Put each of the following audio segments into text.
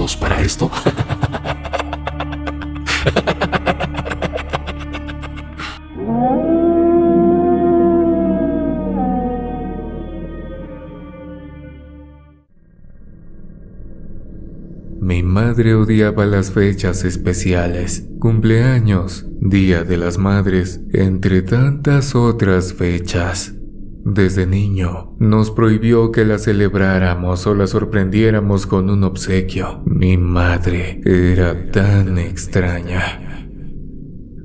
¿Estamos para esto? Mi madre odiaba las fechas especiales, cumpleaños, Día de las Madres, entre tantas otras fechas. Desde niño, nos prohibió que la celebráramos o la sorprendiéramos con un obsequio. Mi madre era tan extraña.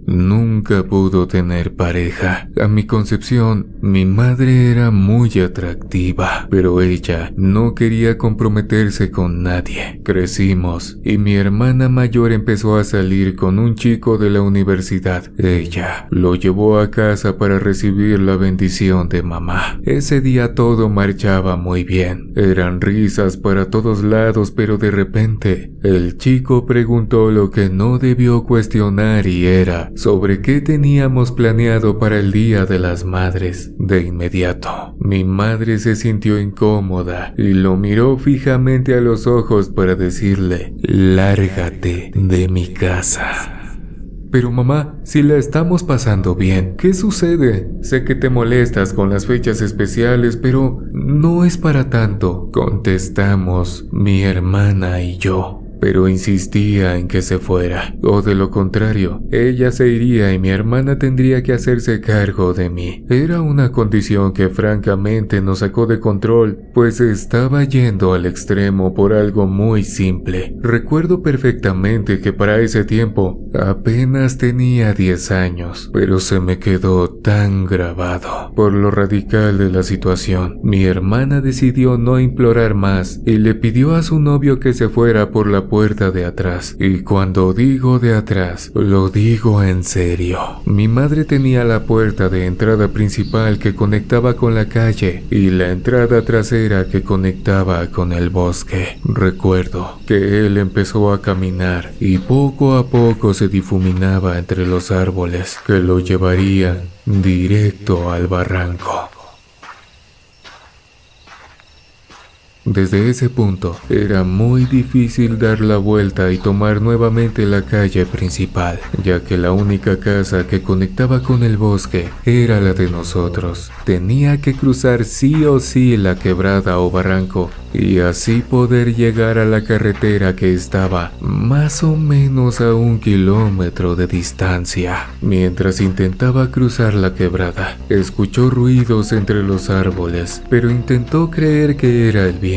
Nunca pudo tener pareja. A mi concepción, mi madre era muy atractiva, pero ella no quería comprometerse con nadie. Crecimos y mi hermana mayor empezó a salir con un chico de la universidad. Ella lo llevó a casa para recibir la bendición de mamá. Ese día todo marchaba muy bien. Eran risas para todos lados, pero de repente, el chico preguntó lo que no debió cuestionar y era sobre qué teníamos planeado para el Día de las Madres. De inmediato, mi madre se sintió incómoda y lo miró fijamente a los ojos para decirle: «Lárgate de mi casa». «Pero mamá, si la estamos pasando bien, ¿qué sucede? Sé que te molestas con las fechas especiales, pero no es para tanto», contestamos mi hermana y yo. Pero insistía en que se fuera, o de lo contrario, ella se iría y mi hermana tendría que hacerse cargo de mí. Era una condición que francamente nos sacó de control, pues estaba yendo al extremo por algo muy simple. Recuerdo perfectamente que para ese tiempo apenas tenía 10 años, pero se me quedó tan grabado. Por lo radical de la situación, mi hermana decidió no implorar más y le pidió a su novio que se fuera por la puerta de atrás. Y cuando digo de atrás, lo digo en serio. Mi madre tenía la puerta de entrada principal que conectaba con la calle y la entrada trasera que conectaba con el bosque. Recuerdo que él empezó a caminar y poco a poco se difuminaba entre los árboles que lo llevarían directo al barranco. Desde ese punto, era muy difícil dar la vuelta y tomar nuevamente la calle principal, ya que la única casa que conectaba con el bosque era la de nosotros. Tenía que cruzar sí o sí la quebrada o barranco y así poder llegar a la carretera que estaba más o menos a 1 kilómetro de distancia. Mientras intentaba cruzar la quebrada, escuchó ruidos entre los árboles, pero intentó creer que era el viento.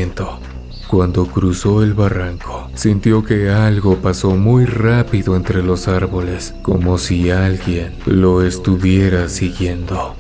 Cuando cruzó el barranco, sintió que algo pasó muy rápido entre los árboles, como si alguien lo estuviera siguiendo.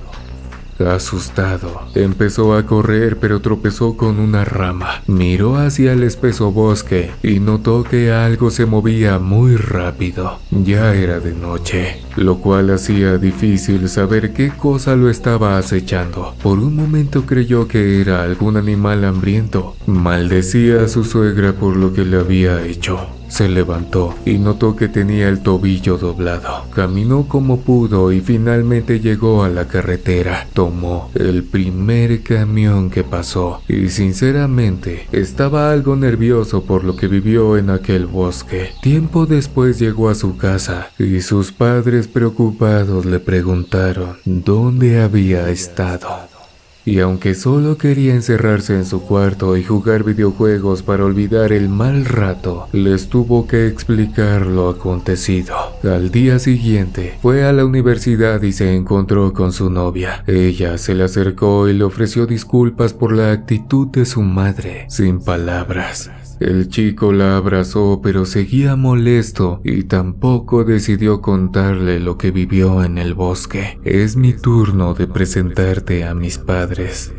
Asustado, empezó a correr, pero tropezó con una rama. Miró hacia el espeso bosque y notó que algo se movía muy rápido. Ya era de noche, lo cual hacía difícil saber qué cosa lo estaba acechando. Por un momento creyó que era algún animal hambriento. Maldecía a su suegra por lo que le había hecho. Se levantó y notó que tenía el tobillo doblado. Caminó como pudo y finalmente llegó a la carretera. Tomó el primer camión que pasó y sinceramente estaba algo nervioso por lo que vivió en aquel bosque. Tiempo después llegó a su casa y sus padres preocupados le preguntaron dónde había estado. Y aunque solo quería encerrarse en su cuarto y jugar videojuegos para olvidar el mal rato, les tuvo que explicar lo acontecido. Al día siguiente, fue a la universidad y se encontró con su novia. Ella se le acercó y le ofreció disculpas por la actitud de su madre, sin palabras. El chico la abrazó, pero seguía molesto y tampoco decidió contarle lo que vivió en el bosque. «Es mi turno de presentarte a mis padres»,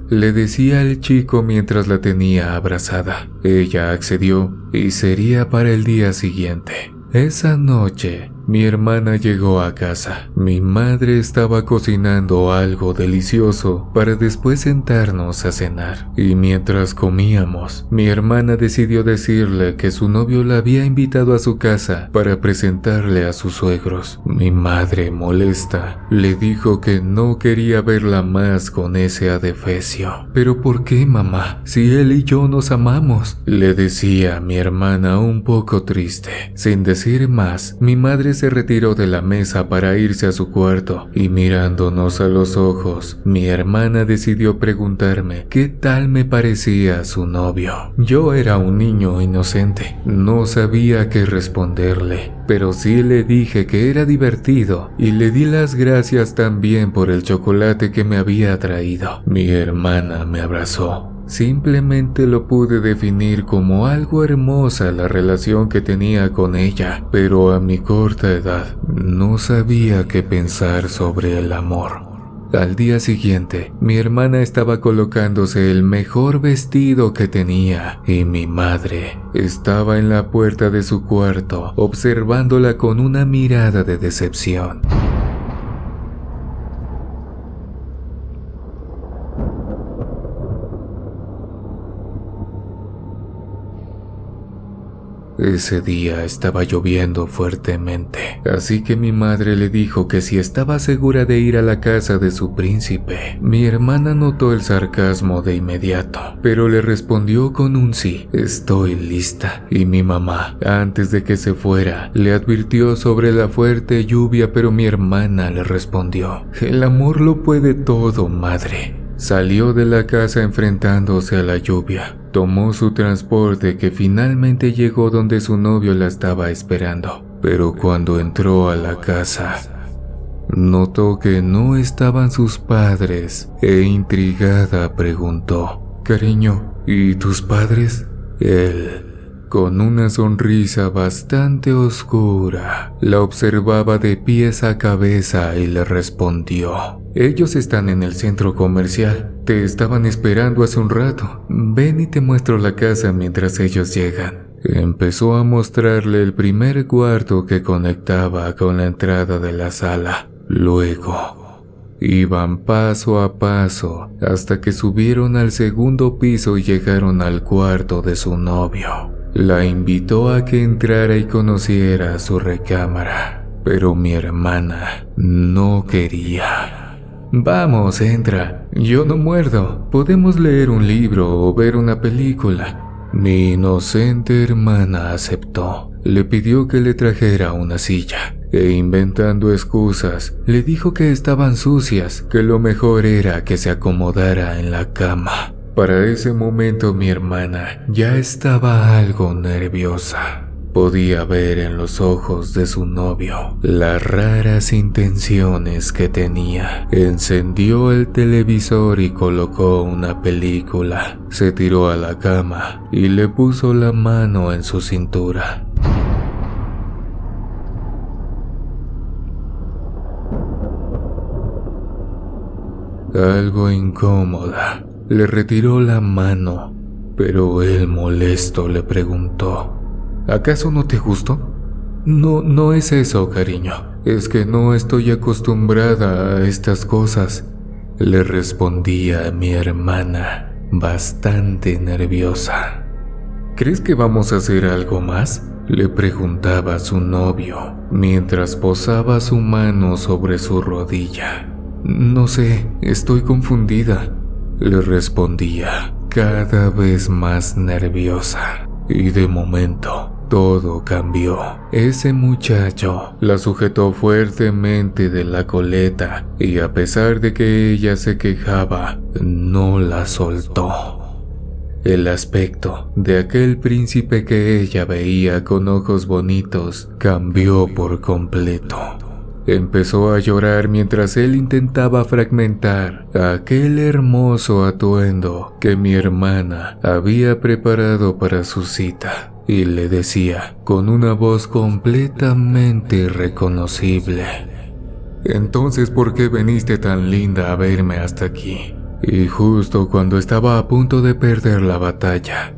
le decía el chico mientras la tenía abrazada. Ella accedió y sería para el día siguiente. Esa noche, Mi hermana llegó a casa. Mi madre estaba cocinando algo delicioso para después sentarnos a cenar. Y mientras comíamos, mi hermana decidió decirle que su novio la había invitado a su casa para presentarle a sus suegros. Mi madre, molesta, le dijo que no quería verla más con ese adefesio. ¿Pero por qué, mamá? Si él y yo nos amamos, le decía mi hermana un poco triste. Sin decir más, mi madre se retiró de la mesa para irse a su cuarto y mirándonos a los ojos, mi hermana decidió preguntarme qué tal me parecía su novio. Yo era un niño inocente, no sabía qué responderle, pero sí le dije que era divertido y le di las gracias también por el chocolate que me había traído. Mi hermana me abrazó. Simplemente lo pude definir como algo hermosa la relación que tenía con ella, pero a mi corta edad no sabía qué pensar sobre el amor. Al día siguiente, mi hermana estaba colocándose el mejor vestido que tenía y mi madre estaba en la puerta de su cuarto observándola con una mirada de decepción. Ese día estaba lloviendo fuertemente, así que mi madre le dijo que si estaba segura de ir a la casa de su príncipe. Mi hermana notó el sarcasmo de inmediato, pero le respondió con un sí, estoy lista. Y mi mamá, antes de que se fuera, le advirtió sobre la fuerte lluvia, pero mi hermana le respondió, el amor lo puede todo, madre. Salió de la casa enfrentándose a la lluvia. Tomó su transporte que finalmente llegó donde su novio la estaba esperando. Pero cuando entró a la casa, notó que no estaban sus padres e intrigada preguntó, cariño, ¿y tus padres? Él, con una sonrisa bastante oscura, la observaba de pies a cabeza y le respondió, ellos están en el centro comercial, te estaban esperando hace un rato, ven y te muestro la casa mientras ellos llegan. Empezó a mostrarle el primer cuarto que conectaba con la entrada de la sala. Luego, iban paso a paso hasta que subieron al segundo piso y llegaron al cuarto de su novio. La invitó a que entrara y conociera su recámara, pero mi hermana no quería. Vamos, entra, yo no muerdo, podemos leer un libro o ver una película. Mi inocente hermana aceptó. Le pidió que le trajera una silla e inventando excusas, le dijo que estaban sucias, que lo mejor era que se acomodara en la cama. Para ese momento mi hermana ya estaba algo nerviosa. Podía ver en los ojos de su novio las raras intenciones que tenía. Encendió el televisor y colocó una película. Se tiró a la cama y le puso la mano en su cintura. Algo incómoda, le retiró la mano, pero él molesto le preguntó, ¿acaso no te gustó? No es eso, cariño. Es que no estoy acostumbrada a estas cosas, le respondía mi hermana, bastante nerviosa. ¿Crees que vamos a hacer algo más? Le preguntaba su novio, mientras posaba su mano sobre su rodilla. No sé, estoy confundida, le respondía, cada vez más nerviosa. Y de momento, todo cambió. Ese muchacho la sujetó fuertemente de la coleta y a pesar de que ella se quejaba, no la soltó. El aspecto de aquel príncipe que ella veía con ojos bonitos cambió por completo. Empezó a llorar mientras él intentaba fragmentar aquel hermoso atuendo que mi hermana había preparado para su cita. Y le decía con una voz completamente irreconocible, «Entonces, ¿por qué viniste tan linda a verme hasta aquí?» Y justo cuando estaba a punto de perder la batalla,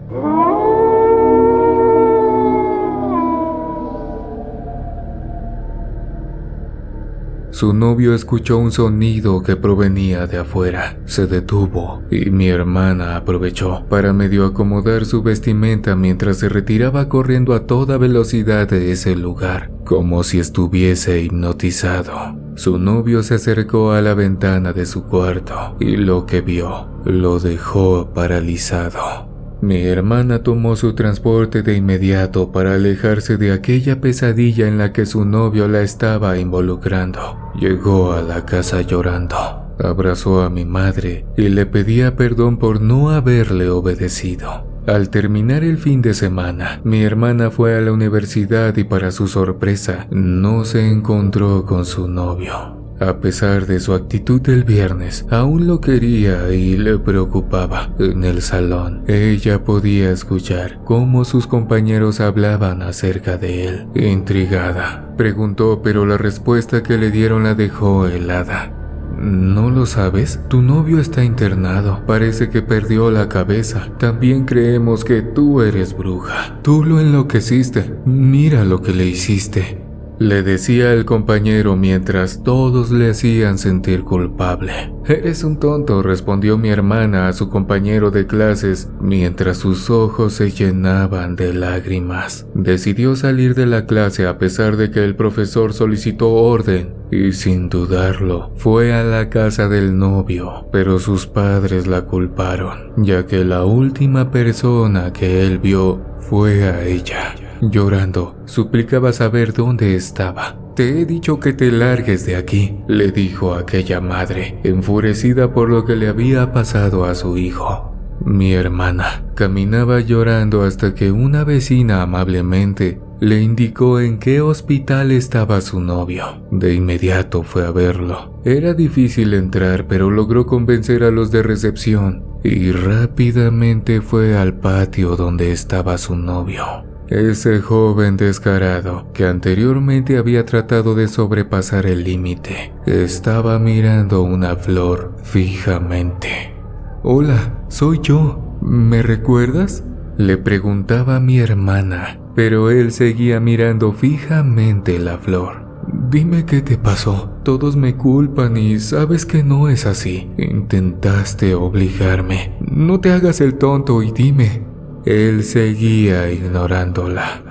su novio escuchó un sonido que provenía de afuera. Se detuvo y mi hermana aprovechó para medio acomodar su vestimenta mientras se retiraba corriendo a toda velocidad de ese lugar, como si estuviese hipnotizado. Su novio se acercó a la ventana de su cuarto y lo que vio lo dejó paralizado. Mi hermana tomó su transporte de inmediato para alejarse de aquella pesadilla en la que su novio la estaba involucrando. Llegó a la casa llorando, abrazó a mi madre y le pedía perdón por no haberle obedecido. Al terminar el fin de semana, mi hermana fue a la universidad y para su sorpresa, no se encontró con su novio. A pesar de su actitud del viernes, aún lo quería y le preocupaba. En el salón, ella podía escuchar cómo sus compañeros hablaban acerca de él. Intrigada, preguntó, pero la respuesta que le dieron la dejó helada. ¿No lo sabes? Tu novio está internado. Parece que perdió la cabeza. También creemos que tú eres bruja. Tú lo enloqueciste. Mira lo que le hiciste. Le decía el compañero mientras todos le hacían sentir culpable. Eres un tonto, respondió mi hermana a su compañero de clases mientras sus ojos se llenaban de lágrimas. Decidió salir de la clase a pesar de que el profesor solicitó orden y sin dudarlo fue a la casa del novio, pero sus padres la culparon, ya que la última persona que él vio fue a ella. Llorando, suplicaba saber dónde estaba. Te he dicho que te largues de aquí, le dijo aquella madre, enfurecida por lo que le había pasado a su hijo. Mi hermana caminaba llorando hasta que una vecina amablemente le indicó en qué hospital estaba su novio. De inmediato fue a verlo. Era difícil entrar, pero logró convencer a los de recepción y rápidamente fue al patio donde estaba su novio. Ese joven descarado, que anteriormente había tratado de sobrepasar el límite, estaba mirando una flor fijamente. Hola, soy yo. ¿Me recuerdas? Le preguntaba a mi hermana, pero él seguía mirando fijamente la flor. Dime qué te pasó. Todos me culpan y sabes que no es así. Intentaste obligarme. No te hagas el tonto y dime. Él seguía ignorándola.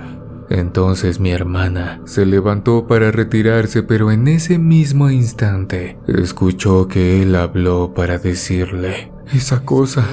Entonces mi hermana se levantó para retirarse, pero en ese mismo instante escuchó que él habló para decirle: Esa cosa.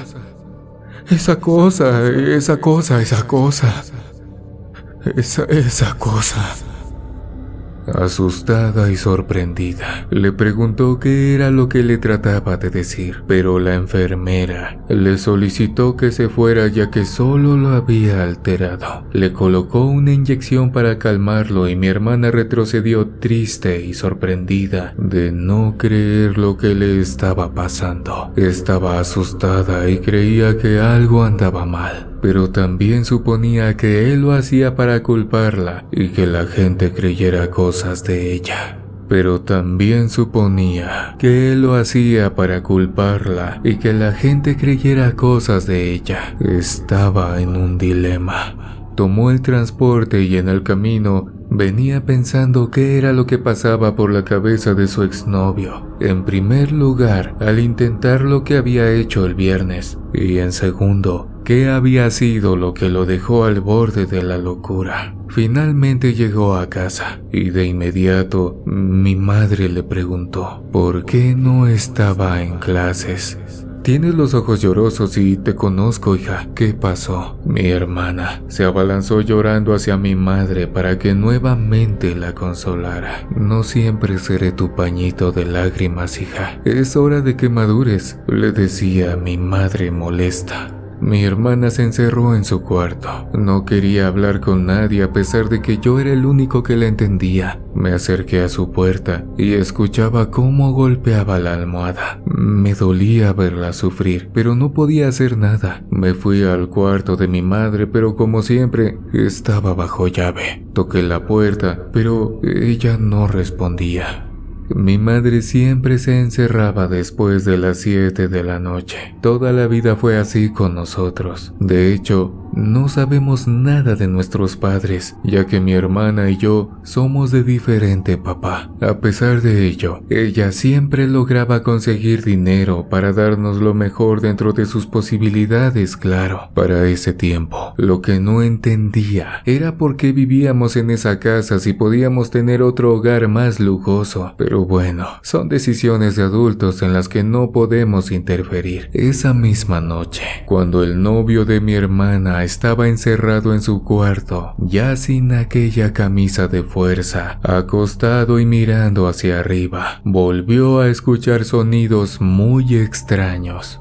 Asustada y sorprendida, le preguntó qué era lo que le trataba de decir, pero la enfermera le solicitó que se fuera ya que solo lo había alterado. Le colocó una inyección para calmarlo y mi hermana retrocedió triste y sorprendida de no creer lo que le estaba pasando. Estaba asustada y creía que algo andaba mal, pero también suponía que él lo hacía para culparla y que la gente creyera cosas de ella. Pero también suponía que él lo hacía para culparla y que la gente creyera cosas de ella. Estaba en un dilema. Tomó el transporte y en el camino venía pensando qué era lo que pasaba por la cabeza de su exnovio. En primer lugar, al intentar lo que había hecho el viernes, y en segundo, qué había sido lo que lo dejó al borde de la locura. Finalmente llegó a casa y de inmediato mi madre le preguntó por qué no estaba en clases. Tienes los ojos llorosos y te conozco, hija. ¿Qué pasó? Mi hermana se abalanzó llorando hacia mi madre para que nuevamente la consolara. No siempre seré tu pañito de lágrimas, hija. Es hora de que madures, le decía mi madre molesta. Mi hermana se encerró en su cuarto. No quería hablar con nadie a pesar de que yo era el único que la entendía. Me acerqué a su puerta y escuchaba cómo golpeaba la almohada. Me dolía verla sufrir, pero no podía hacer nada. Me fui al cuarto de mi madre, pero como siempre, estaba bajo llave. Toqué la puerta, pero ella no respondía. Mi madre siempre se encerraba después de las 7 de la noche. Toda la vida fue así con nosotros. De hecho, No sabemos nada de nuestros padres, ya que mi hermana y yo somos de diferente papá. A pesar de ello, ella siempre lograba conseguir dinero para darnos lo mejor dentro de sus posibilidades, claro. Para ese tiempo, lo que no entendía era por qué vivíamos en esa casa si podíamos tener otro hogar más lujoso. Pero bueno, son decisiones de adultos en las que no podemos interferir. Esa misma noche, cuando el novio de mi hermana estaba encerrado en su cuarto, ya sin aquella camisa de fuerza, acostado y mirando hacia arriba, volvió a escuchar sonidos muy extraños.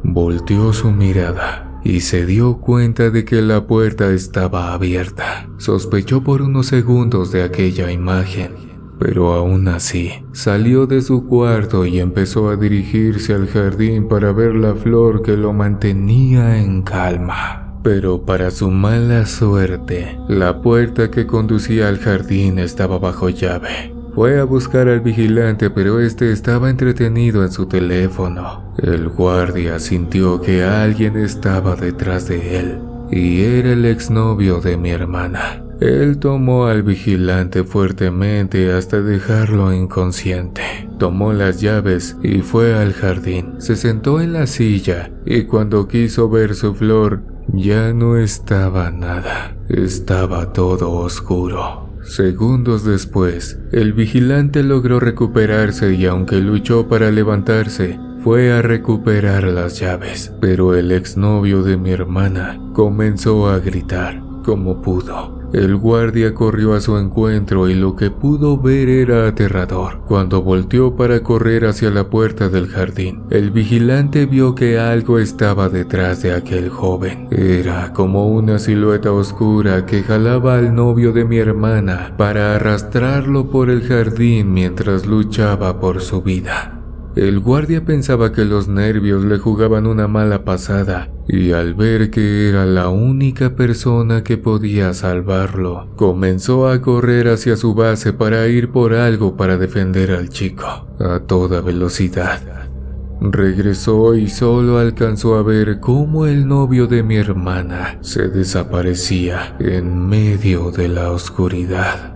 Volteó su mirada y se dio cuenta de que la puerta estaba abierta. Sospechó por unos segundos de aquella imagen, pero aún así salió de su cuarto y empezó a dirigirse al jardín para ver la flor que lo mantenía en calma. Pero para su mala suerte, la puerta que conducía al jardín estaba bajo llave. Fue a buscar al vigilante, pero este estaba entretenido en su teléfono. El guardia sintió que alguien estaba detrás de él, y era el exnovio de mi hermana. Él tomó al vigilante fuertemente hasta dejarlo inconsciente. Tomó las llaves y fue al jardín. Se sentó en la silla y cuando quiso ver su flor, ya no estaba nada. Estaba todo oscuro. Segundos después, el vigilante logró recuperarse y aunque luchó para levantarse, fue a recuperar las llaves. Pero el exnovio de mi hermana comenzó a gritar como pudo. El guardia corrió a su encuentro y lo que pudo ver era aterrador. Cuando volteó para correr hacia la puerta del jardín, el vigilante vio que algo estaba detrás de aquel joven. Era como una silueta oscura que jalaba al novio de mi hermana para arrastrarlo por el jardín mientras luchaba por su vida. El guardia pensaba que los nervios le jugaban una mala pasada y al ver que era la única persona que podía salvarlo, comenzó a correr hacia su base para ir por algo para defender al chico a toda velocidad. Regresó y solo alcanzó a ver cómo el novio de mi hermana se desaparecía en medio de la oscuridad.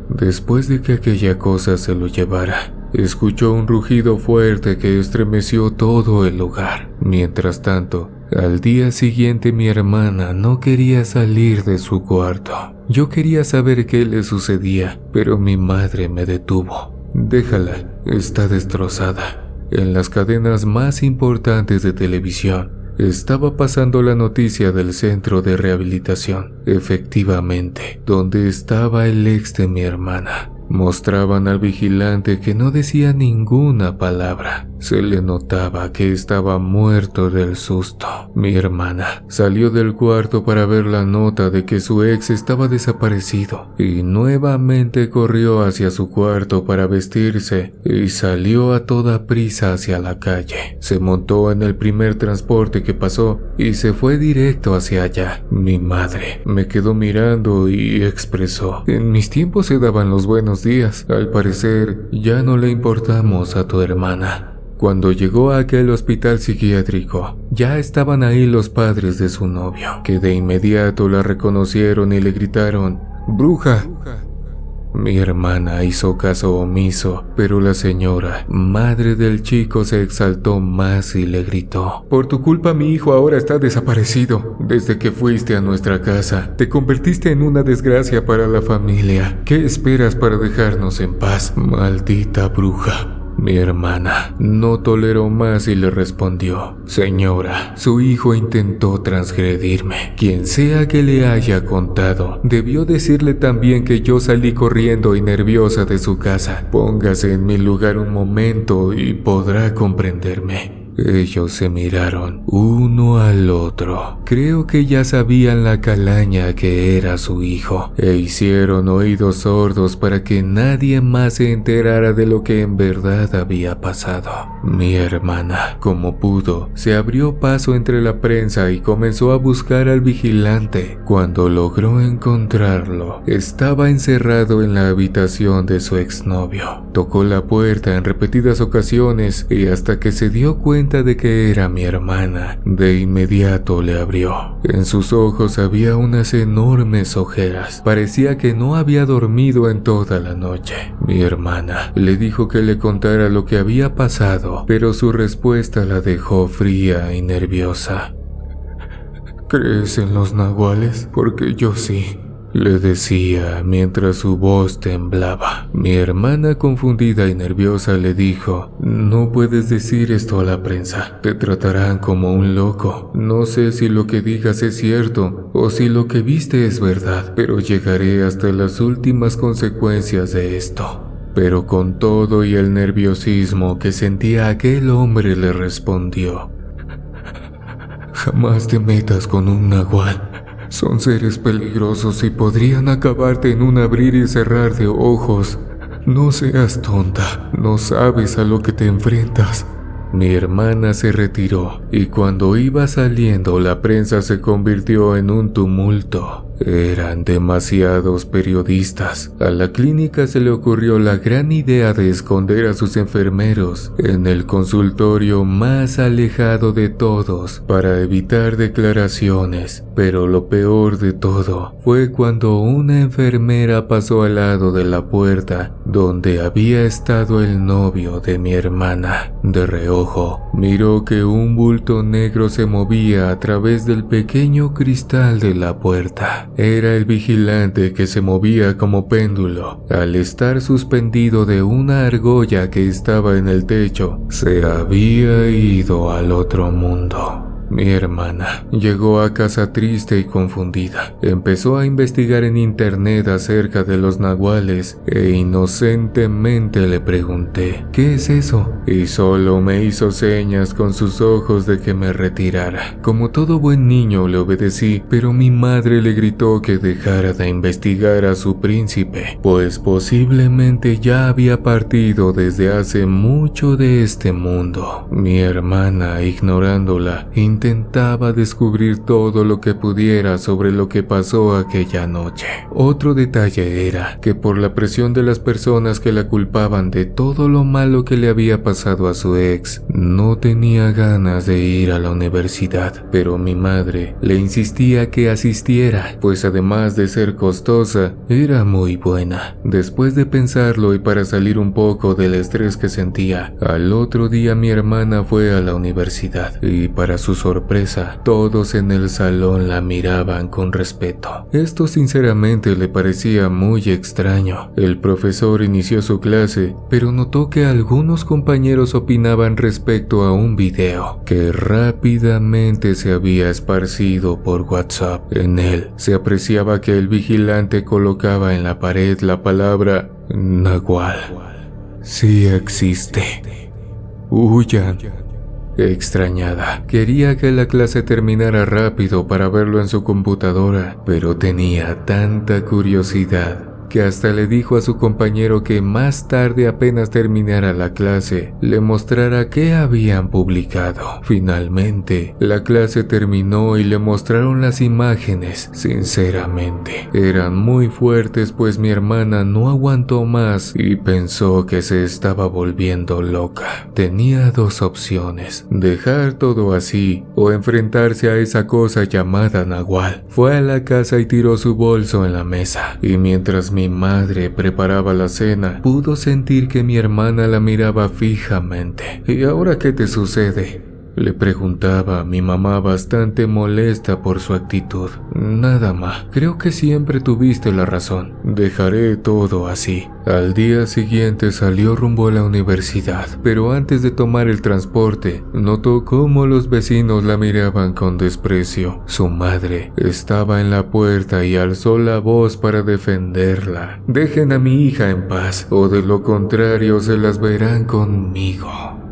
Después de que aquella cosa se lo llevara, escuchó un rugido fuerte que estremeció todo el lugar. Mientras tanto, al día siguiente mi hermana no quería salir de su cuarto. Yo quería saber qué le sucedía, pero mi madre me detuvo. Déjala, está destrozada. En las cadenas más importantes de televisión, estaba pasando la noticia del centro de rehabilitación. Efectivamente, donde estaba el ex de mi hermana. Mostraban al vigilante que no decía ninguna palabra. Se le notaba que estaba muerto del susto. Mi hermana salió del cuarto para ver la nota de que su ex estaba desaparecido y nuevamente corrió hacia su cuarto para vestirse y salió a toda prisa hacia la calle. Se montó en el primer transporte que pasó y se fue directo hacia allá. Mi madre me quedó mirando y expresó: en mis tiempos se daban los buenos días. Al parecer ya no le importamos a tu hermana. Cuando llegó a aquel hospital psiquiátrico, ya estaban ahí los padres de su novio, que de inmediato la reconocieron y le gritaron: ¡bruja! Mi hermana hizo caso omiso, pero la señora, madre del chico, se exaltó más y le gritó: por tu culpa mi hijo ahora está desaparecido. Desde que fuiste a nuestra casa, te convertiste en una desgracia para la familia. ¿Qué esperas para dejarnos en paz, maldita bruja? Mi hermana no toleró más y le respondió: señora, su hijo intentó transgredirme. Quien sea que le haya contado, debió decirle también que yo salí corriendo y nerviosa de su casa. Póngase en mi lugar un momento y podrá comprenderme. Ellos se miraron uno al otro. Creo que ya sabían la calaña que era su hijo e hicieron oídos sordos para que nadie más se enterara de lo que en verdad había pasado. Mi hermana, como pudo, se abrió paso entre la prensa y comenzó a buscar al vigilante. Cuando logró encontrarlo, estaba encerrado en la habitación de su exnovio. Tocó la puerta en repetidas ocasiones y hasta que se dio cuenta de que era mi hermana, de inmediato le abrió. En sus ojos había unas enormes ojeras. Parecía que no había dormido en toda la noche. Mi hermana le dijo que le contara lo que había pasado, pero su respuesta la dejó fría y nerviosa. ¿Crees en los nahuales? Porque yo sí, le decía mientras su voz temblaba. Mi hermana, confundida y nerviosa, le dijo: no puedes decir esto a la prensa, te tratarán como un loco. No sé si lo que digas es cierto o si lo que viste es verdad, pero llegaré hasta las últimas consecuencias de esto. Pero con todo y el nerviosismo que sentía aquel hombre, le respondió: jamás te metas con un nahual. Son seres peligrosos y podrían acabarte en un abrir y cerrar de ojos. No seas tonta, no sabes a lo que te enfrentas. Mi hermana se retiró y cuando iba saliendo la prensa se convirtió en un tumulto. Eran demasiados periodistas. A la clínica se le ocurrió la gran idea de esconder a sus enfermeros en el consultorio más alejado de todos para evitar declaraciones. Pero lo peor de todo fue cuando una enfermera pasó al lado de la puerta donde había estado el novio de mi hermana. De reojo, miró que un bulto negro se movía a través del pequeño cristal de la puerta. Era el vigilante que se movía como péndulo. Al estar suspendido de una argolla que estaba en el techo, se había ido al otro mundo. Mi hermana llegó a casa triste y confundida. Empezó a investigar en internet acerca de los nahuales e inocentemente le pregunté: ¿qué es eso? Y solo me hizo señas con sus ojos de que me retirara. Como todo buen niño le obedecí, pero mi madre le gritó que dejara de investigar a su príncipe, pues posiblemente ya había partido desde hace mucho de este mundo. Mi hermana, ignorándola, intentaba descubrir todo lo que pudiera sobre lo que pasó aquella noche. Otro detalle era que por la presión de las personas que la culpaban de todo lo malo que le había pasado a su ex, no tenía ganas de ir a la universidad, pero mi madre le insistía que asistiera, pues además de ser costosa, era muy buena. Después de pensarlo y para salir un poco del estrés que sentía, al otro día mi hermana fue a la universidad y para su sorpresa, todos en el salón la miraban con respeto. Esto sinceramente le parecía muy extraño. El profesor inició su clase, pero notó que algunos compañeros opinaban respecto a un video que rápidamente se había esparcido por WhatsApp. En él se apreciaba que el vigilante colocaba en la pared la palabra nahual. Sí existe. Huyan. Extrañada, quería que la clase terminara rápido para verlo en su computadora, pero tenía tanta curiosidad que hasta le dijo a su compañero que más tarde, apenas terminara la clase, le mostrara qué habían publicado. Finalmente, la clase terminó y le mostraron las imágenes. Sinceramente, eran muy fuertes, pues mi hermana no aguantó más y pensó que se estaba volviendo loca. Tenía dos opciones: dejar todo así o enfrentarse a esa cosa llamada nahual. Fue a la casa y tiró su bolso en la mesa, y mientras mi madre preparaba la cena, pudo sentir que mi hermana la miraba fijamente. ¿Y ahora qué te sucede?, le preguntaba a mi mamá, bastante molesta por su actitud. Nada, ma, creo que siempre tuviste la razón. Dejaré todo así. Al día siguiente salió rumbo a la universidad, pero antes de tomar el transporte, notó cómo los vecinos la miraban con desprecio. Su madre estaba en la puerta y alzó la voz para defenderla. Dejen a mi hija en paz, o de lo contrario se las verán conmigo.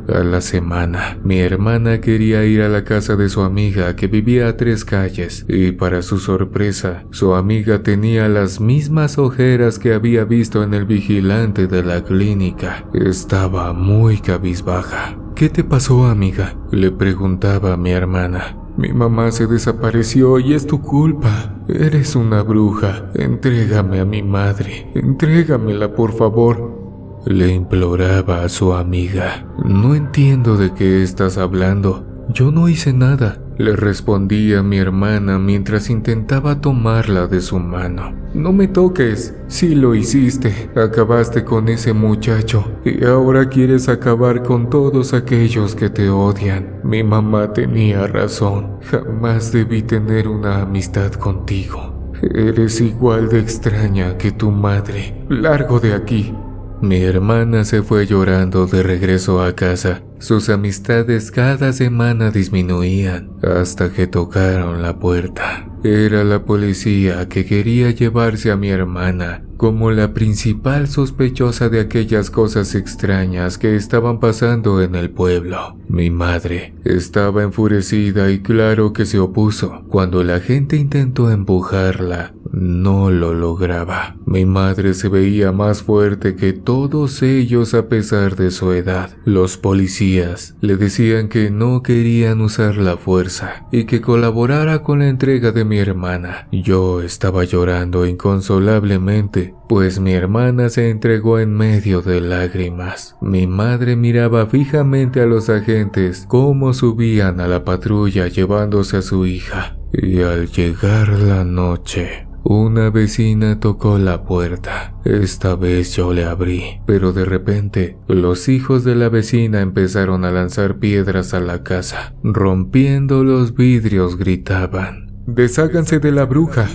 A la semana, mi hermana quería ir a la casa de su amiga que vivía a 3 calles y para su sorpresa, su amiga tenía las mismas ojeras que había visto en el vigilante de la clínica. Estaba muy cabizbaja. ¿Qué te pasó, amiga?, le preguntaba a mi hermana. Mi mamá se desapareció y es tu culpa. Eres una bruja. Entrégame a mi madre. Entrégamela, por favor. Le imploraba a su amiga. No entiendo de qué estás hablando. Yo no hice nada, le respondía mi hermana mientras intentaba tomarla de su mano. No me toques. Sí lo hiciste. Acabaste con ese muchacho y ahora quieres acabar con todos aquellos que te odian. Mi mamá tenía razón. Jamás debí tener una amistad contigo. Eres igual de extraña que tu madre. Largo de aquí. Mi hermana se fue llorando de regreso a casa. Sus amistades cada semana disminuían hasta que tocaron la puerta. Era la policía que quería llevarse a mi hermana como la principal sospechosa de aquellas cosas extrañas que estaban pasando en el pueblo. Mi madre estaba enfurecida y claro que se opuso. Cuando la gente intentó empujarla, no lo lograba. Mi madre se veía más fuerte que todos ellos a pesar de su edad. Los policías le decían que no querían usar la fuerza y que colaborara con la entrega de mi hermana. Yo estaba llorando inconsolablemente, pues mi hermana se entregó en medio de lágrimas. Mi madre miraba fijamente a los agentes cómo subían a la patrulla llevándose a su hija. Y al llegar la noche, una vecina tocó la puerta. Esta vez yo le abrí, pero de repente los hijos de la vecina empezaron a lanzar piedras a la casa. Rompiendo los vidrios gritaban: ¡Desháganse de la bruja!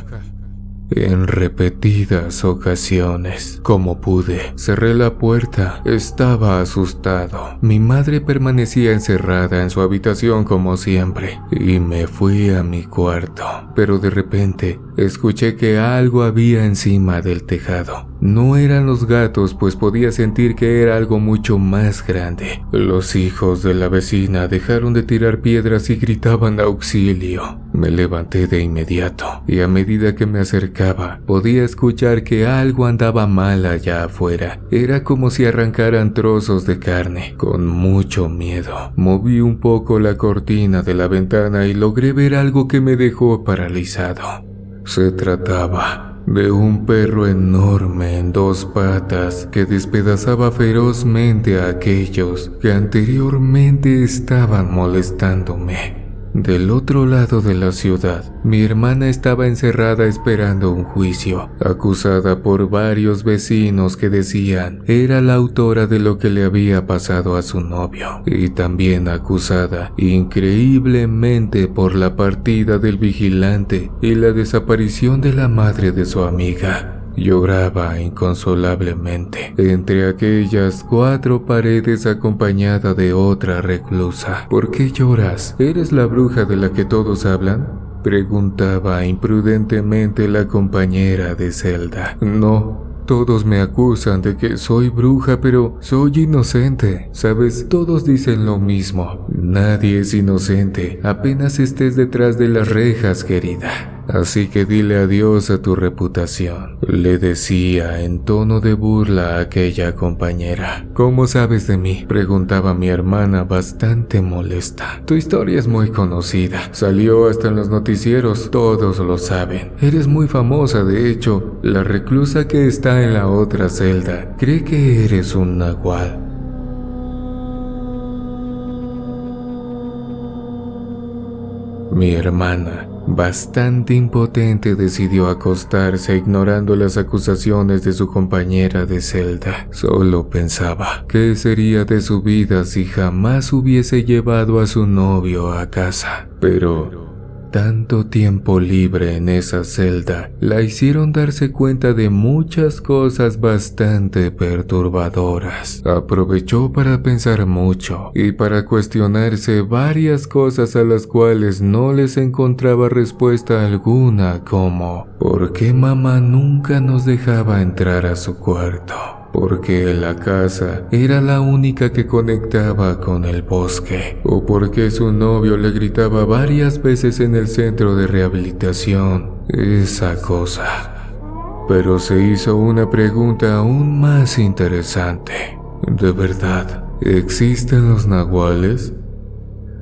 En repetidas ocasiones, como pude, cerré la puerta. Estaba asustado. Mi madre permanecía encerrada en su habitación como siempre, y me fui a mi cuarto. Pero de repente, escuché que algo había encima del tejado. No eran los gatos, pues podía sentir que era algo mucho más grande. Los hijos de la vecina dejaron de tirar piedras y gritaban auxilio. Me levanté de inmediato, y a medida que me acercaba, podía escuchar que algo andaba mal allá afuera. Era como si arrancaran trozos de carne. Con mucho miedo, moví un poco la cortina de la ventana y logré ver algo que me dejó paralizado. Se trataba de un perro enorme en 2 patas que despedazaba ferozmente a aquellos que anteriormente estaban molestándome. Del otro lado de la ciudad, mi hermana estaba encerrada esperando un juicio, acusada por varios vecinos que decían era la autora de lo que le había pasado a su novio, y también acusada increíblemente por la partida del vigilante y la desaparición de la madre de su amiga. Lloraba inconsolablemente entre aquellas 4 paredes acompañada de otra reclusa. ¿Por qué lloras? ¿Eres la bruja de la que todos hablan?, preguntaba imprudentemente la compañera de celda. No. Todos me acusan de que soy bruja, pero soy inocente. ¿Sabes? Todos dicen lo mismo. Nadie es inocente, apenas estés detrás de las rejas, querida. Así que dile adiós a tu reputación, le decía en tono de burla a aquella compañera. ¿Cómo sabes de mí?, preguntaba mi hermana bastante molesta. Tu historia es muy conocida, salió hasta en los noticieros, todos lo saben. Eres muy famosa, de hecho, la reclusa que está en la otra celda cree que eres un nahual. Mi hermana, bastante impotente, decidió acostarse ignorando las acusaciones de su compañera de celda. Solo pensaba qué sería de su vida si jamás hubiese llevado a su novio a casa. Pero tanto tiempo libre en esa celda la hicieron darse cuenta de muchas cosas bastante perturbadoras. Aprovechó para pensar mucho y para cuestionarse varias cosas a las cuales no les encontraba respuesta alguna, como ¿por qué mamá nunca nos dejaba entrar a su cuarto? porque la casa era la única que conectaba con el bosque, o porque su novio le gritaba varias veces en el centro de rehabilitación esa cosa. Pero se hizo una pregunta aún más interesante. ¿De verdad existen los nahuales?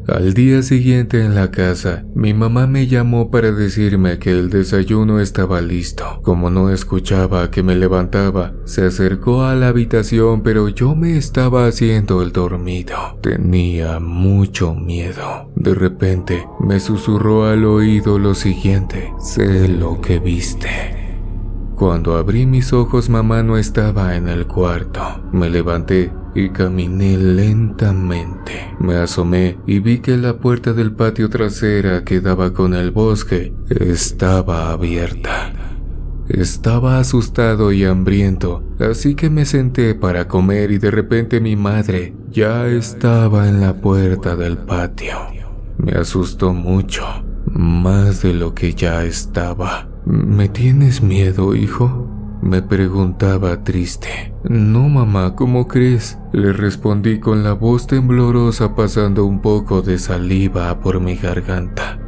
Al día siguiente en la casa, mi mamá me llamó para decirme que el desayuno estaba listo. Como no escuchaba que me levantaba, se acercó a la habitación, pero yo me estaba haciendo el dormido. Tenía mucho miedo. De repente, me susurró al oído lo siguiente: sé lo que viste. Cuando abrí mis ojos, mamá no estaba en el cuarto. Me levanté y caminé lentamente. Me asomé y vi que la puerta del patio trasera que daba con el bosque estaba abierta. Estaba asustado y hambriento, así que me senté para comer y de repente mi madre ya estaba en la puerta del patio. Me asustó mucho, más de lo que ya estaba. ¿Me tienes miedo, hijo?, me preguntaba triste. No, mamá, ¿cómo crees?, le respondí con la voz temblorosa, pasando un poco de saliva por mi garganta.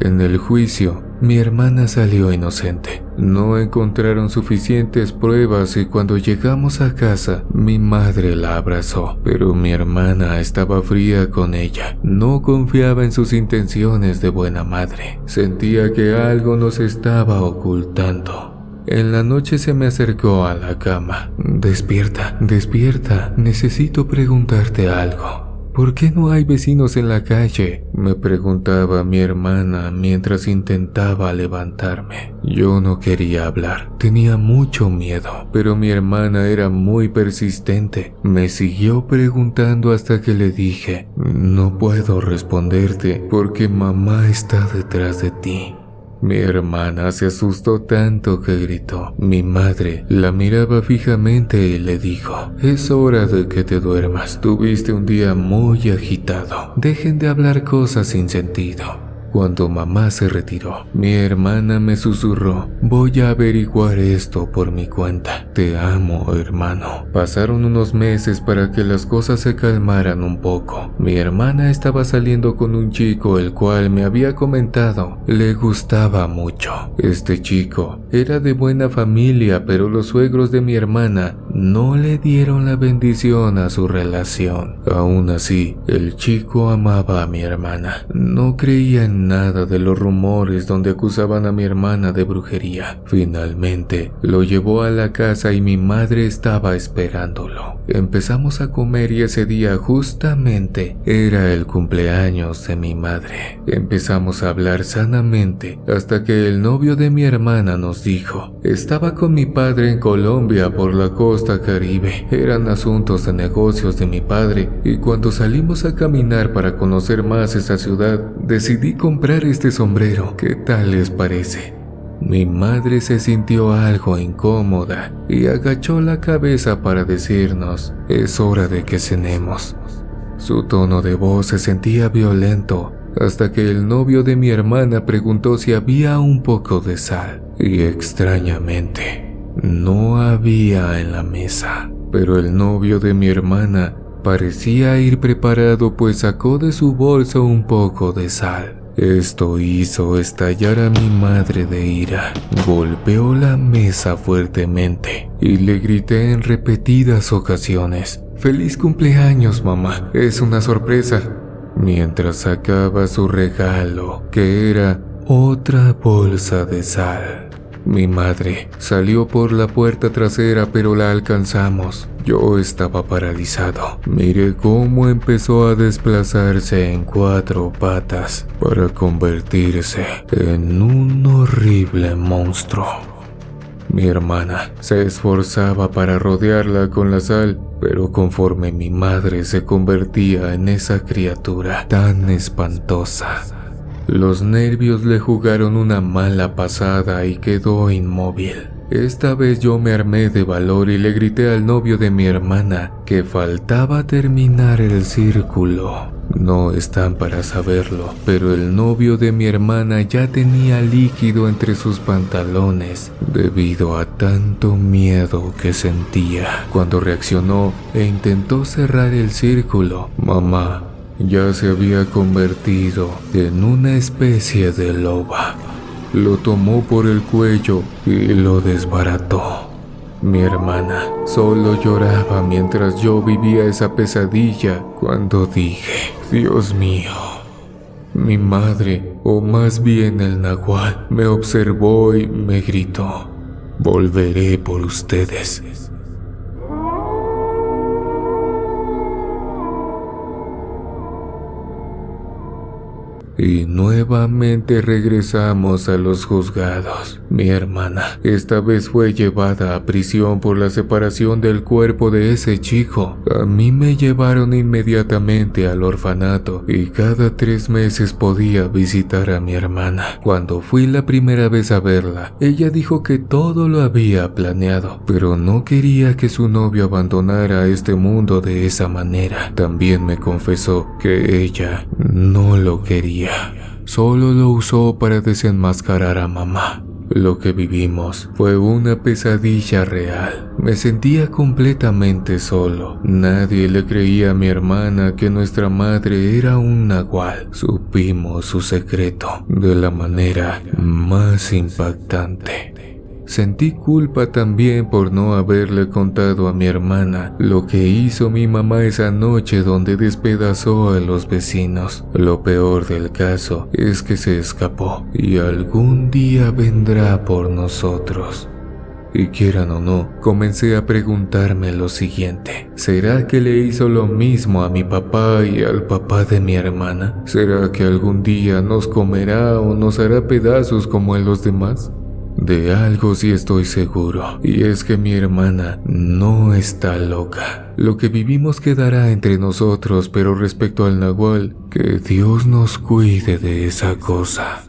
En el juicio, mi hermana salió inocente. No encontraron suficientes pruebas y cuando llegamos a casa, mi madre la abrazó, pero mi hermana estaba fría con ella. No confiaba en sus intenciones de buena madre. Sentía que algo nos estaba ocultando. En la noche se me acercó a la cama. Despierta, despierta, necesito preguntarte algo. ¿Por qué no hay vecinos en la calle?, me preguntaba mi hermana mientras intentaba levantarme. Yo no quería hablar, tenía mucho miedo, pero mi hermana era muy persistente. Me siguió preguntando hasta que le dije: no puedo responderte porque mamá está detrás de ti. Mi hermana se asustó tanto que gritó. Mi madre la miraba fijamente y le dijo: es hora de que te duermas. Tuviste un día muy agitado. Dejen de hablar cosas sin sentido. Cuando mamá se retiró, mi hermana me susurró: voy a averiguar esto por mi cuenta. Te amo, hermano. Pasaron unos meses para que las cosas se calmaran un poco. Mi hermana estaba saliendo con un chico el cual me había comentado le gustaba mucho. Este chico era de buena familia, pero los suegros de mi hermana no le dieron la bendición a su relación. Aún así, el chico amaba a mi hermana. No creía en nada de los rumores donde acusaban a mi hermana de brujería. Finalmente, lo llevó a la casa y mi madre estaba esperándolo. Empezamos a comer y ese día justamente era el cumpleaños de mi madre. Empezamos a hablar sanamente hasta que el novio de mi hermana nos dijo: estaba con mi padre en Colombia por la costa caribe. Eran asuntos de negocios de mi padre y cuando salimos a caminar para conocer más esa ciudad, decidí comprar este sombrero. ¿Qué tal les parece? Mi madre se sintió algo incómoda y agachó la cabeza para decirnos: es hora de que cenemos. Su tono de voz se sentía violento hasta que el novio de mi hermana preguntó si había un poco de sal y extrañamente no había en la mesa. Pero el novio de mi hermana parecía ir preparado, pues sacó de su bolsa un poco de sal. Esto hizo estallar a mi madre de ira. Golpeó la mesa fuertemente y le grité en repetidas ocasiones: ¡Feliz cumpleaños, mamá! Es una sorpresa. Mientras sacaba su regalo, que era otra bolsa de sal. Mi madre salió por la puerta trasera, pero la alcanzamos. Yo estaba paralizado. Miré cómo empezó a desplazarse en 4 patas para convertirse en un horrible monstruo. Mi hermana se esforzaba para rodearla con la sal, pero conforme mi madre se convertía en esa criatura tan espantosa, Los nervios le jugaron una mala pasada y quedó inmóvil. Esta vez yo me armé de valor y le grité al novio de mi hermana que faltaba terminar el círculo. No están para saberlo, pero el novio de mi hermana ya tenía líquido entre sus pantalones debido a tanto miedo que sentía. Cuando reaccionó e intentó cerrar el círculo, mamá ya se había convertido en una especie de loba. Lo tomó por el cuello y lo desbarató. Mi hermana solo lloraba mientras yo vivía esa pesadilla cuando dije, Dios mío. Mi madre, o más bien el nahual, me observó y me gritó, volveré por ustedes. Y nuevamente regresamos a los juzgados. Mi hermana esta vez fue llevada a prisión por la separación del cuerpo de ese chico. A mí me llevaron inmediatamente al orfanato y cada 3 meses podía visitar a mi hermana. Cuando fui la primera vez a verla, ella dijo que todo lo había planeado, pero no quería que su novio abandonara este mundo de esa manera. También me confesó que ella no lo quería. Solo lo usó para desenmascarar a mamá. Lo que vivimos fue una pesadilla real. Me sentía completamente solo. Nadie le creía a mi hermana que nuestra madre era un nahual. Supimos su secreto de la manera más impactante. Sentí culpa también por no haberle contado a mi hermana lo que hizo mi mamá esa noche donde despedazó a los vecinos. Lo peor del caso es que se escapó y algún día vendrá por nosotros. Y quieran o no, comencé a preguntarme lo siguiente. ¿Será que le hizo lo mismo a mi papá y al papá de mi hermana? ¿Será que algún día nos comerá o nos hará pedazos como a los demás? De algo sí estoy seguro, y es que mi hermana no está loca. Lo que vivimos quedará entre nosotros, pero respecto al nahual, que Dios nos cuide de esa cosa.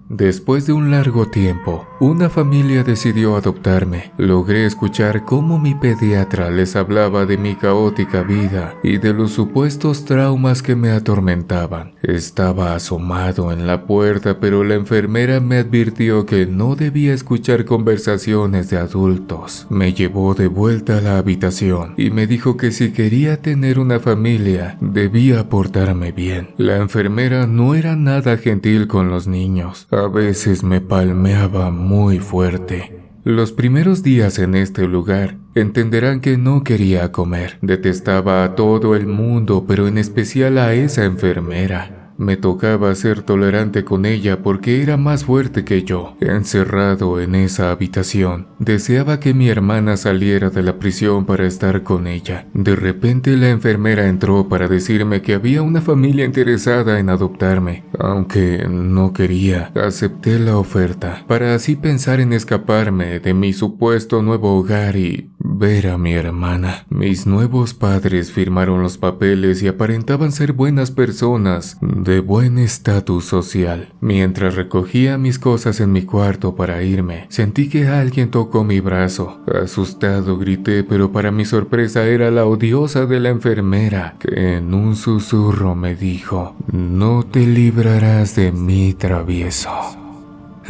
Después de un largo tiempo, una familia decidió adoptarme. Logré escuchar cómo mi pediatra les hablaba de mi caótica vida y de los supuestos traumas que me atormentaban. Estaba asomado en la puerta, pero la enfermera me advirtió que no debía escuchar conversaciones de adultos. Me llevó de vuelta a la habitación y me dijo que si quería tener una familia, debía portarme bien. La enfermera no era nada gentil con los niños. A veces me palmeaba muy fuerte. Los primeros días en este lugar entenderán que no quería comer. Detestaba a todo el mundo, pero en especial a esa enfermera. Me tocaba ser tolerante con ella porque era más fuerte que yo. Encerrado en esa habitación, deseaba que mi hermana saliera de la prisión para estar con ella. De repente la enfermera entró para decirme que había una familia interesada en adoptarme. Aunque no quería, acepté la oferta para así pensar en escaparme de mi supuesto nuevo hogar y ver a mi hermana. Mis nuevos padres firmaron los papeles y aparentaban ser buenas personas de buen estatus social. Mientras recogía mis cosas en mi cuarto para irme, sentí que alguien tocó mi brazo. Asustado grité, pero para mi sorpresa era la odiosa de la enfermera, que en un susurro me dijo: "No te librarás de mí, travieso".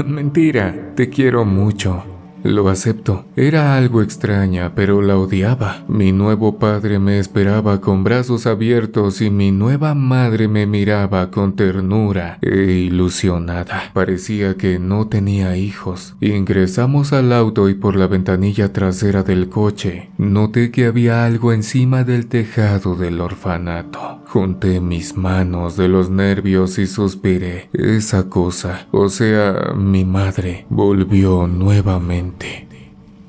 Mentira, te quiero mucho. Lo acepto. Era algo extraña, pero la odiaba. Mi nuevo padre me esperaba con brazos abiertos y mi nueva madre me miraba con ternura e ilusionada. Parecía que no tenía hijos. Ingresamos al auto y por la ventanilla trasera del coche noté que había algo encima del tejado del orfanato. Junté mis manos de los nervios y suspiré. Esa cosa, o sea, mi madre, volvió nuevamente.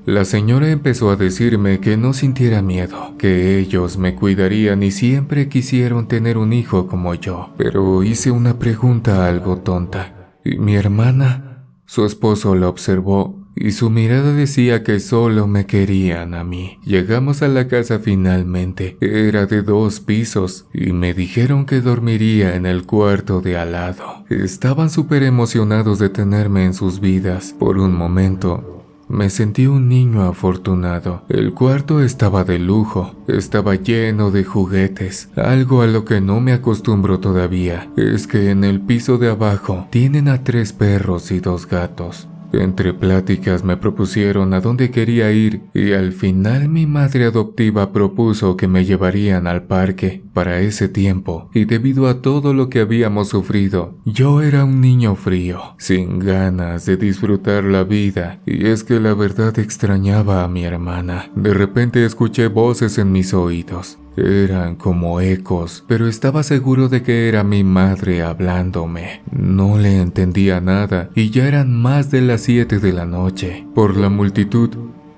La señora empezó a decirme que no sintiera miedo, que ellos me cuidarían y siempre quisieron tener un hijo como yo. Pero hice una pregunta algo tonta. ¿Y mi hermana? Su esposo la observó y su mirada decía que solo me querían a mí. Llegamos a la casa finalmente. Era de 2 pisos y me dijeron que dormiría en el cuarto de al lado. Estaban súper emocionados de tenerme en sus vidas. Por un momento me sentí un niño afortunado. El cuarto estaba de lujo, estaba lleno de juguetes. Algo a lo que no me acostumbro todavía es que en el piso de abajo tienen a 3 perros y 2 gatos. Entre pláticas me propusieron a dónde quería ir y al final mi madre adoptiva propuso que me llevarían al parque. Para ese tiempo, y debido a todo lo que habíamos sufrido, yo era un niño frío, sin ganas de disfrutar la vida, y es que la verdad extrañaba a mi hermana. De repente escuché voces en mis oídos. Eran como ecos, pero estaba seguro de que era mi madre hablándome. No le entendía nada y ya eran más de las 7 de la noche. Por la multitud,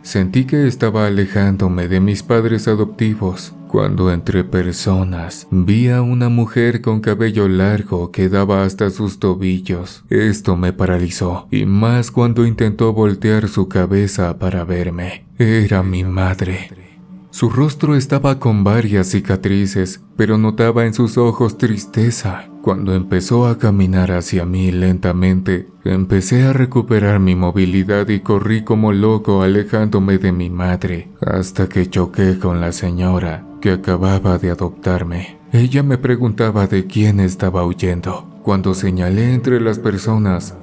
sentí que estaba alejándome de mis padres adoptivos, cuando entre personas vi a una mujer con cabello largo que daba hasta sus tobillos. Esto me paralizó, y más cuando intentó voltear su cabeza para verme. Era mi madre. Su rostro estaba con varias cicatrices, pero notaba en sus ojos tristeza. Cuando empezó a caminar hacia mí lentamente, empecé a recuperar mi movilidad y corrí como loco alejándome de mi madre, hasta que choqué con la señora que acababa de adoptarme. Ella me preguntaba de quién estaba huyendo. Cuando señalé entre las personas,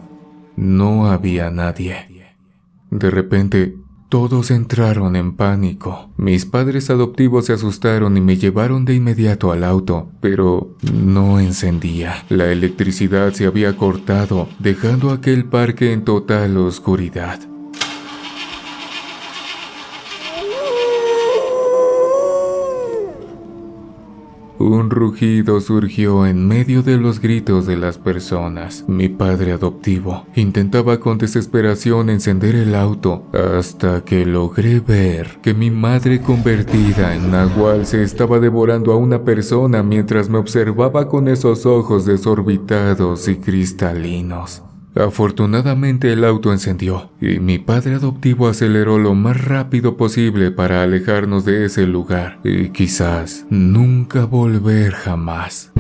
no había nadie. De repente, todos entraron en pánico. Mis padres adoptivos se asustaron y me llevaron de inmediato al auto, pero no encendía. La electricidad se había cortado, dejando aquel parque en total oscuridad. Un rugido surgió en medio de los gritos de las personas. Mi padre adoptivo intentaba con desesperación encender el auto hasta que logré ver que mi madre convertida en nahual se estaba devorando a una persona mientras me observaba con esos ojos desorbitados y cristalinos. Afortunadamente el auto encendió y mi padre adoptivo aceleró lo más rápido posible para alejarnos de ese lugar y quizás nunca volver jamás.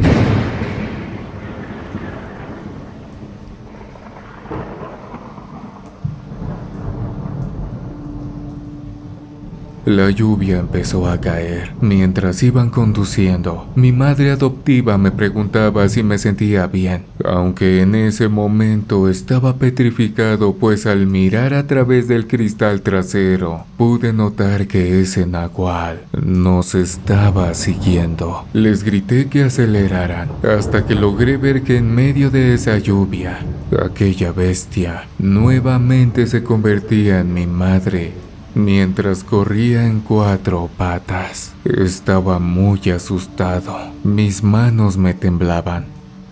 La lluvia empezó a caer. Mientras iban conduciendo, mi madre adoptiva me preguntaba si me sentía bien, aunque en ese momento estaba petrificado, pues al mirar a través del cristal trasero, pude notar que ese nahual nos estaba siguiendo. Les grité que aceleraran, hasta que logré ver que en medio de esa lluvia, aquella bestia nuevamente se convertía en mi madre, mientras corría en 4 patas. Estaba muy asustado. Mis manos me temblaban.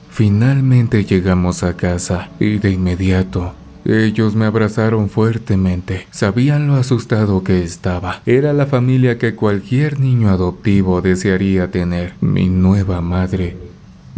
Finalmente llegamos a casa y de inmediato ellos me abrazaron fuertemente. Sabían lo asustado que estaba. Era la familia que cualquier niño adoptivo desearía tener. Mi nueva madre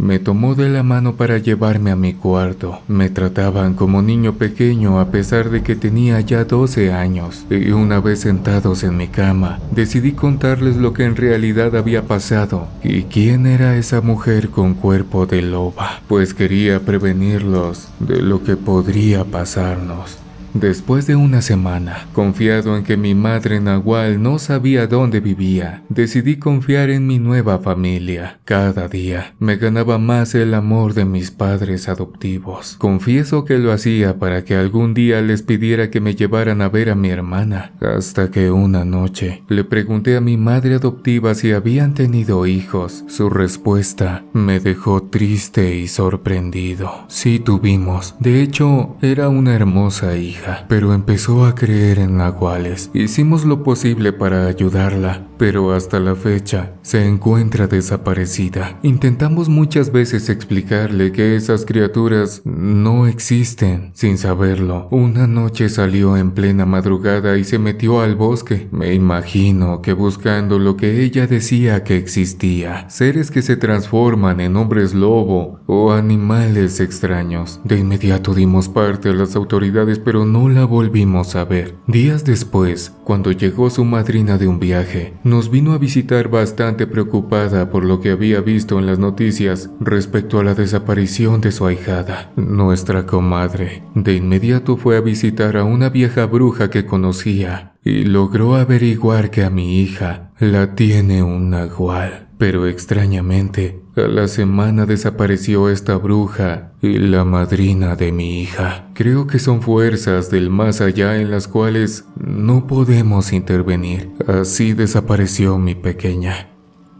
me tomó de la mano para llevarme a mi cuarto. Me trataban como niño pequeño a pesar de que tenía ya 12 años. Y una vez sentados en mi cama, decidí contarles lo que en realidad había pasado y quién era esa mujer con cuerpo de loba, pues quería prevenirlos de lo que podría pasarnos. Después de una semana, confiado en que mi madre nahual no sabía dónde vivía, decidí confiar en mi nueva familia. Cada día me ganaba más el amor de mis padres adoptivos. Confieso que lo hacía para que algún día les pidiera que me llevaran a ver a mi hermana, hasta que una noche le pregunté a mi madre adoptiva si habían tenido hijos. Su respuesta me dejó triste y sorprendido. Sí tuvimos. De hecho, era una hermosa hija, pero empezó a creer en nahuales. Hicimos lo posible para ayudarla, pero hasta la fecha se encuentra desaparecida. Intentamos muchas veces explicarle que esas criaturas no existen. Sin saberlo, una noche salió en plena madrugada y se metió al bosque. Me imagino que buscando lo que ella decía que existía, seres que se transforman en hombres lobo o animales extraños. De inmediato dimos parte a las autoridades, pero no la volvimos a ver. Días después, cuando llegó su madrina de un viaje, nos vino a visitar bastante preocupada por lo que había visto en las noticias respecto a la desaparición de su ahijada. Nuestra comadre de inmediato fue a visitar a una vieja bruja que conocía y logró averiguar que a mi hija la tiene un nagual. Pero extrañamente, a la semana desapareció esta bruja y la madrina de mi hija. Creo que son fuerzas del más allá en las cuales no podemos intervenir. Así desapareció mi pequeña.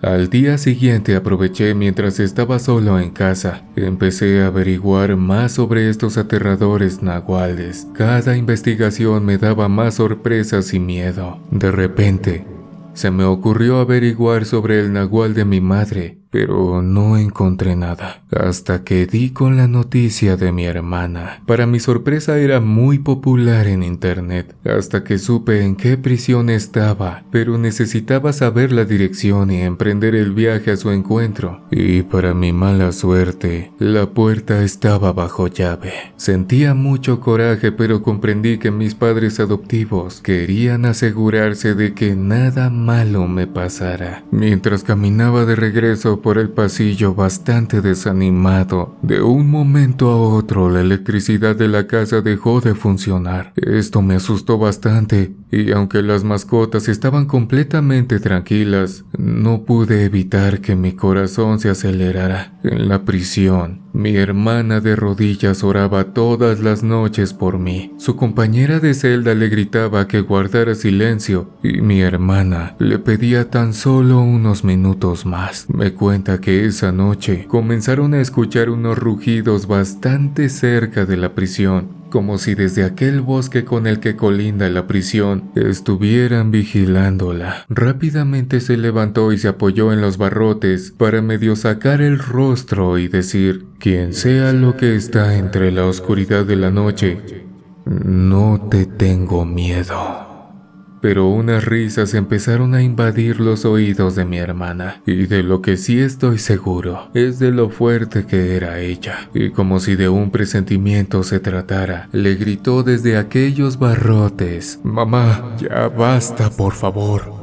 Al día siguiente aproveché mientras estaba solo en casa. Empecé a averiguar más sobre estos aterradores nahuales. Cada investigación me daba más sorpresas y miedo. De repente, se me ocurrió averiguar sobre el nahual de mi madre, pero no encontré nada, hasta que di con la noticia de mi hermana. Para mi sorpresa era muy popular en internet, hasta que supe en qué prisión estaba, pero necesitaba saber la dirección y emprender el viaje a su encuentro. Y para mi mala suerte, la puerta estaba bajo llave. Sentía mucho coraje, pero comprendí que mis padres adoptivos querían asegurarse de que nada malo me pasara. Mientras caminaba de regreso por el pasillo bastante desanimado, de un momento a otro la electricidad de la casa dejó de funcionar. Esto me asustó bastante y aunque las mascotas estaban completamente tranquilas, no pude evitar que mi corazón se acelerara. En la prisión, mi hermana de rodillas oraba todas las noches por mí. Su compañera de celda le gritaba que guardara silencio y mi hermana le pedía tan solo unos minutos más. Me cuenta que esa noche comenzaron a escuchar unos rugidos bastante cerca de la prisión, como si desde aquel bosque con el que colinda la prisión estuvieran vigilándola. Rápidamente se levantó y se apoyó en los barrotes para medio sacar el rostro y decir: quien sea lo que está entre la oscuridad de la noche, no te tengo miedo. Pero unas risas empezaron a invadir los oídos de mi hermana, y de lo que sí estoy seguro es de lo fuerte que era ella, y como si de un presentimiento se tratara, le gritó desde aquellos barrotes: «Mamá, ya basta, por favor».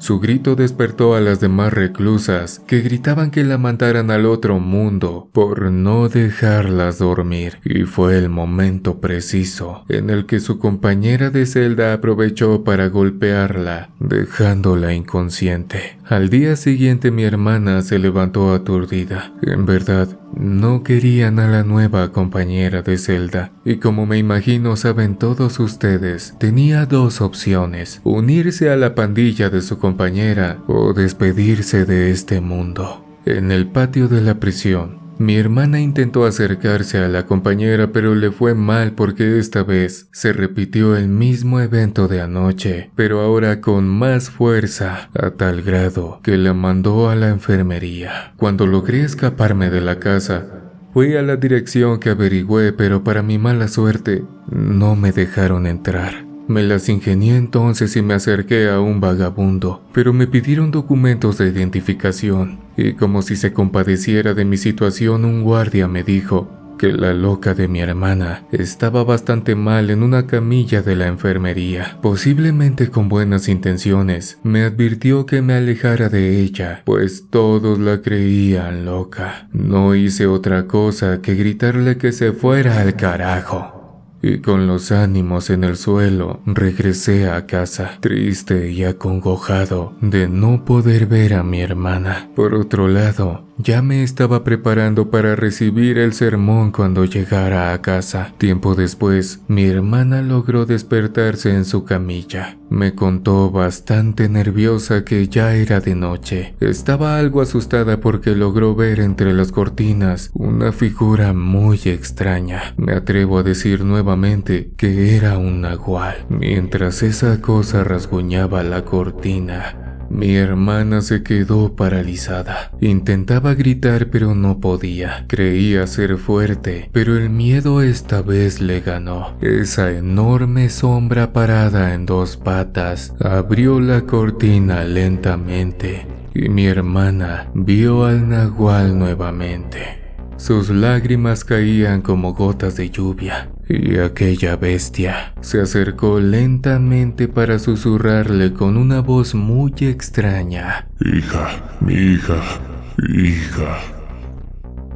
Su grito despertó a las demás reclusas, que gritaban que la mandaran al otro mundo por no dejarlas dormir, y fue el momento preciso en el que su compañera de celda aprovechó para golpearla, dejándola inconsciente. Al día siguiente mi hermana se levantó aturdida. En verdad, no querían a la nueva compañera de celda, y como me imagino saben todos ustedes, tenía dos opciones: unirse a la pandilla de su compañera o despedirse de este mundo. En el patio de la prisión, mi hermana intentó acercarse a la compañera, pero le fue mal porque esta vez se repitió el mismo evento de anoche, pero ahora con más fuerza, a tal grado que la mandó a la enfermería. Cuando logré escaparme de la casa, fui a la dirección que averigüé, pero para mi mala suerte, no me dejaron entrar. Me las ingenié entonces y me acerqué a un vagabundo, pero me pidieron documentos de identificación, y como si se compadeciera de mi situación, un guardia me dijo que la loca de mi hermana estaba bastante mal en una camilla de la enfermería. Posiblemente con buenas intenciones, me advirtió que me alejara de ella, pues todos la creían loca. No hice otra cosa que gritarle que se fuera al carajo. Y con los ánimos en el suelo, regresé a casa, triste y acongojado de no poder ver a mi hermana. Por otro lado, ya me estaba preparando para recibir el sermón cuando llegara a casa. Tiempo después, mi hermana logró despertarse en su camilla. Me contó bastante nerviosa que ya era de noche. Estaba algo asustada porque logró ver entre las cortinas una figura muy extraña. Me atrevo a decir nuevamente que era un nahual. Mientras esa cosa rasguñaba la cortina, mi hermana se quedó paralizada. Intentaba gritar pero no podía. Creía ser fuerte, pero el miedo esta vez le ganó. Esa enorme sombra parada en dos patas abrió la cortina lentamente y mi hermana vio al nahual nuevamente. Sus lágrimas caían como gotas de lluvia. y aquella bestia se acercó lentamente para susurrarle con una voz muy extraña: Hija, mi hija, hija.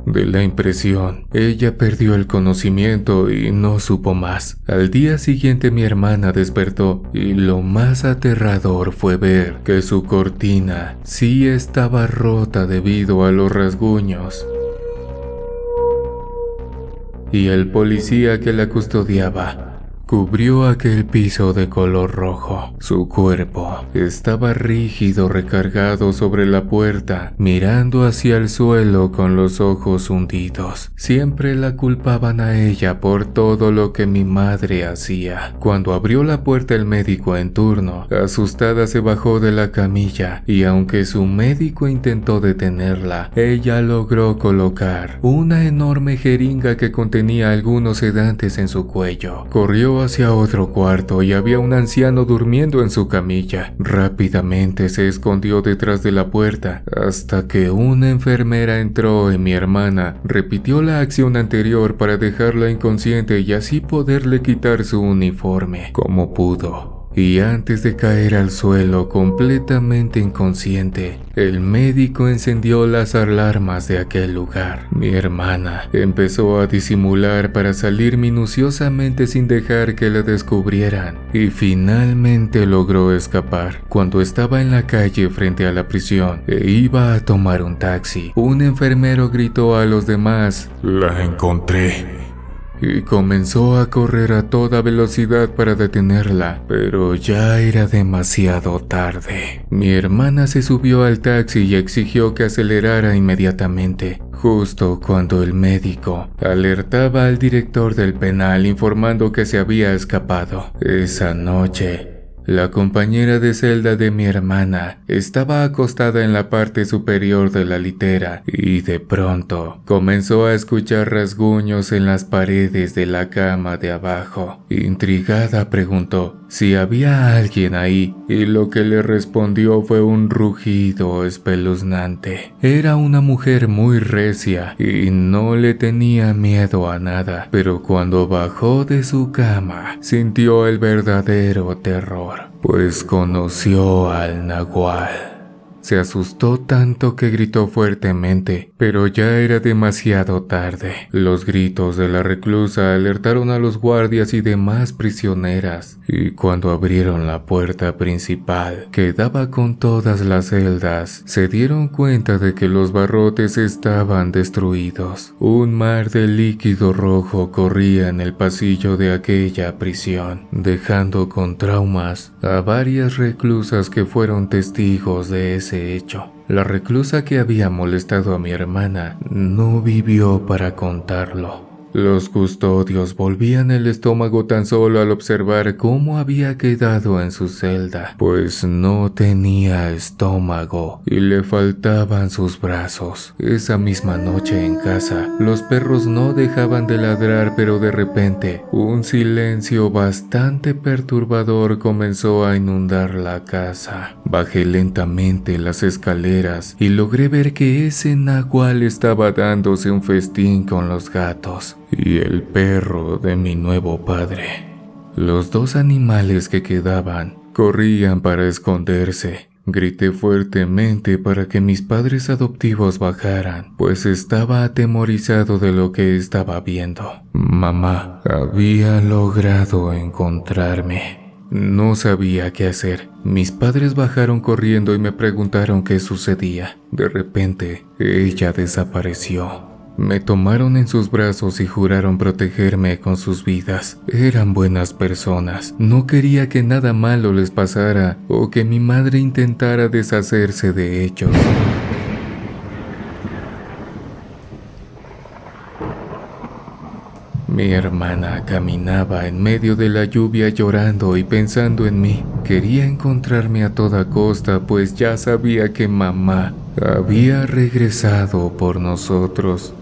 De la impresión, ella perdió el conocimiento y no supo más. Al día siguiente mi hermana despertó y lo más aterrador fue ver que su cortina sí estaba rota debido a los rasguños. Y el policía que la custodiaba cubrió aquel piso de color rojo. Su cuerpo estaba rígido, recargado sobre la puerta, mirando hacia el suelo con los ojos hundidos. Siempre la culpaban a ella por todo lo que mi madre hacía. Cuando abrió la puerta el médico en turno, asustada se bajó de la camilla y aunque su médico intentó detenerla, ella logró colocar una enorme jeringa que contenía algunos sedantes en su cuello. Corrió hacia otro cuarto y había un anciano durmiendo en su camilla. Rápidamente se escondió detrás de la puerta hasta que una enfermera entró y mi hermana repitió la acción anterior para dejarla inconsciente y así poderle quitar su uniforme como pudo. Y antes de caer al suelo completamente inconsciente, el médico encendió las alarmas de aquel lugar. Mi hermana empezó a disimular para salir minuciosamente sin dejar que la descubrieran y finalmente logró escapar. Cuando estaba en la calle frente a la prisión e iba a tomar un taxi, un enfermero gritó a los demás: La encontré. Y comenzó a correr a toda velocidad para detenerla, pero ya era demasiado tarde. Mi hermana se subió al taxi y exigió que acelerara inmediatamente, justo cuando el médico alertaba al director del penal informando que se había escapado. Esa noche, la compañera de celda de mi hermana estaba acostada en la parte superior de la litera y de pronto comenzó a escuchar rasguños en las paredes de la cama de abajo. Intrigada preguntó si había alguien ahí y lo que le respondió fue un rugido espeluznante. Era una mujer muy recia y no le tenía miedo a nada, pero cuando bajó de su cama sintió el verdadero terror, pues conoció al nahual. Se asustó tanto que gritó fuertemente, pero ya era demasiado tarde. Los gritos de la reclusa alertaron a los guardias y demás prisioneras, y cuando abrieron la puerta principal, que daba con todas las celdas, se dieron cuenta de que los barrotes estaban destruidos. Un mar de líquido rojo corría en el pasillo de aquella prisión, dejando con traumas a varias reclusas que fueron testigos de ese hecho. La reclusa que había molestado a mi hermana no vivió para contarlo. Los custodios volvían el estómago tan solo al observar cómo había quedado en su celda, pues no tenía estómago y le faltaban sus brazos. Esa misma noche en casa, los perros no dejaban de ladrar, pero de repente, un silencio bastante perturbador comenzó a inundar la casa. Bajé lentamente las escaleras y logré ver que ese nahual estaba dándose un festín con los gatos y el perro de mi nuevo padre. Los dos animales que quedaban corrían para esconderse. Grité fuertemente para que mis padres adoptivos bajaran, pues estaba atemorizado de lo que estaba viendo. Mamá había logrado encontrarme. No sabía qué hacer. Mis padres bajaron corriendo y me preguntaron qué sucedía. De repente, ella desapareció. Me tomaron en sus brazos y juraron protegerme con sus vidas. Eran buenas personas. No quería que nada malo les pasara o que mi madre intentara deshacerse de ellos. Mi hermana caminaba en medio de la lluvia llorando y pensando en mí. Quería encontrarme a toda costa, pues ya sabía que mamá había regresado por nosotros.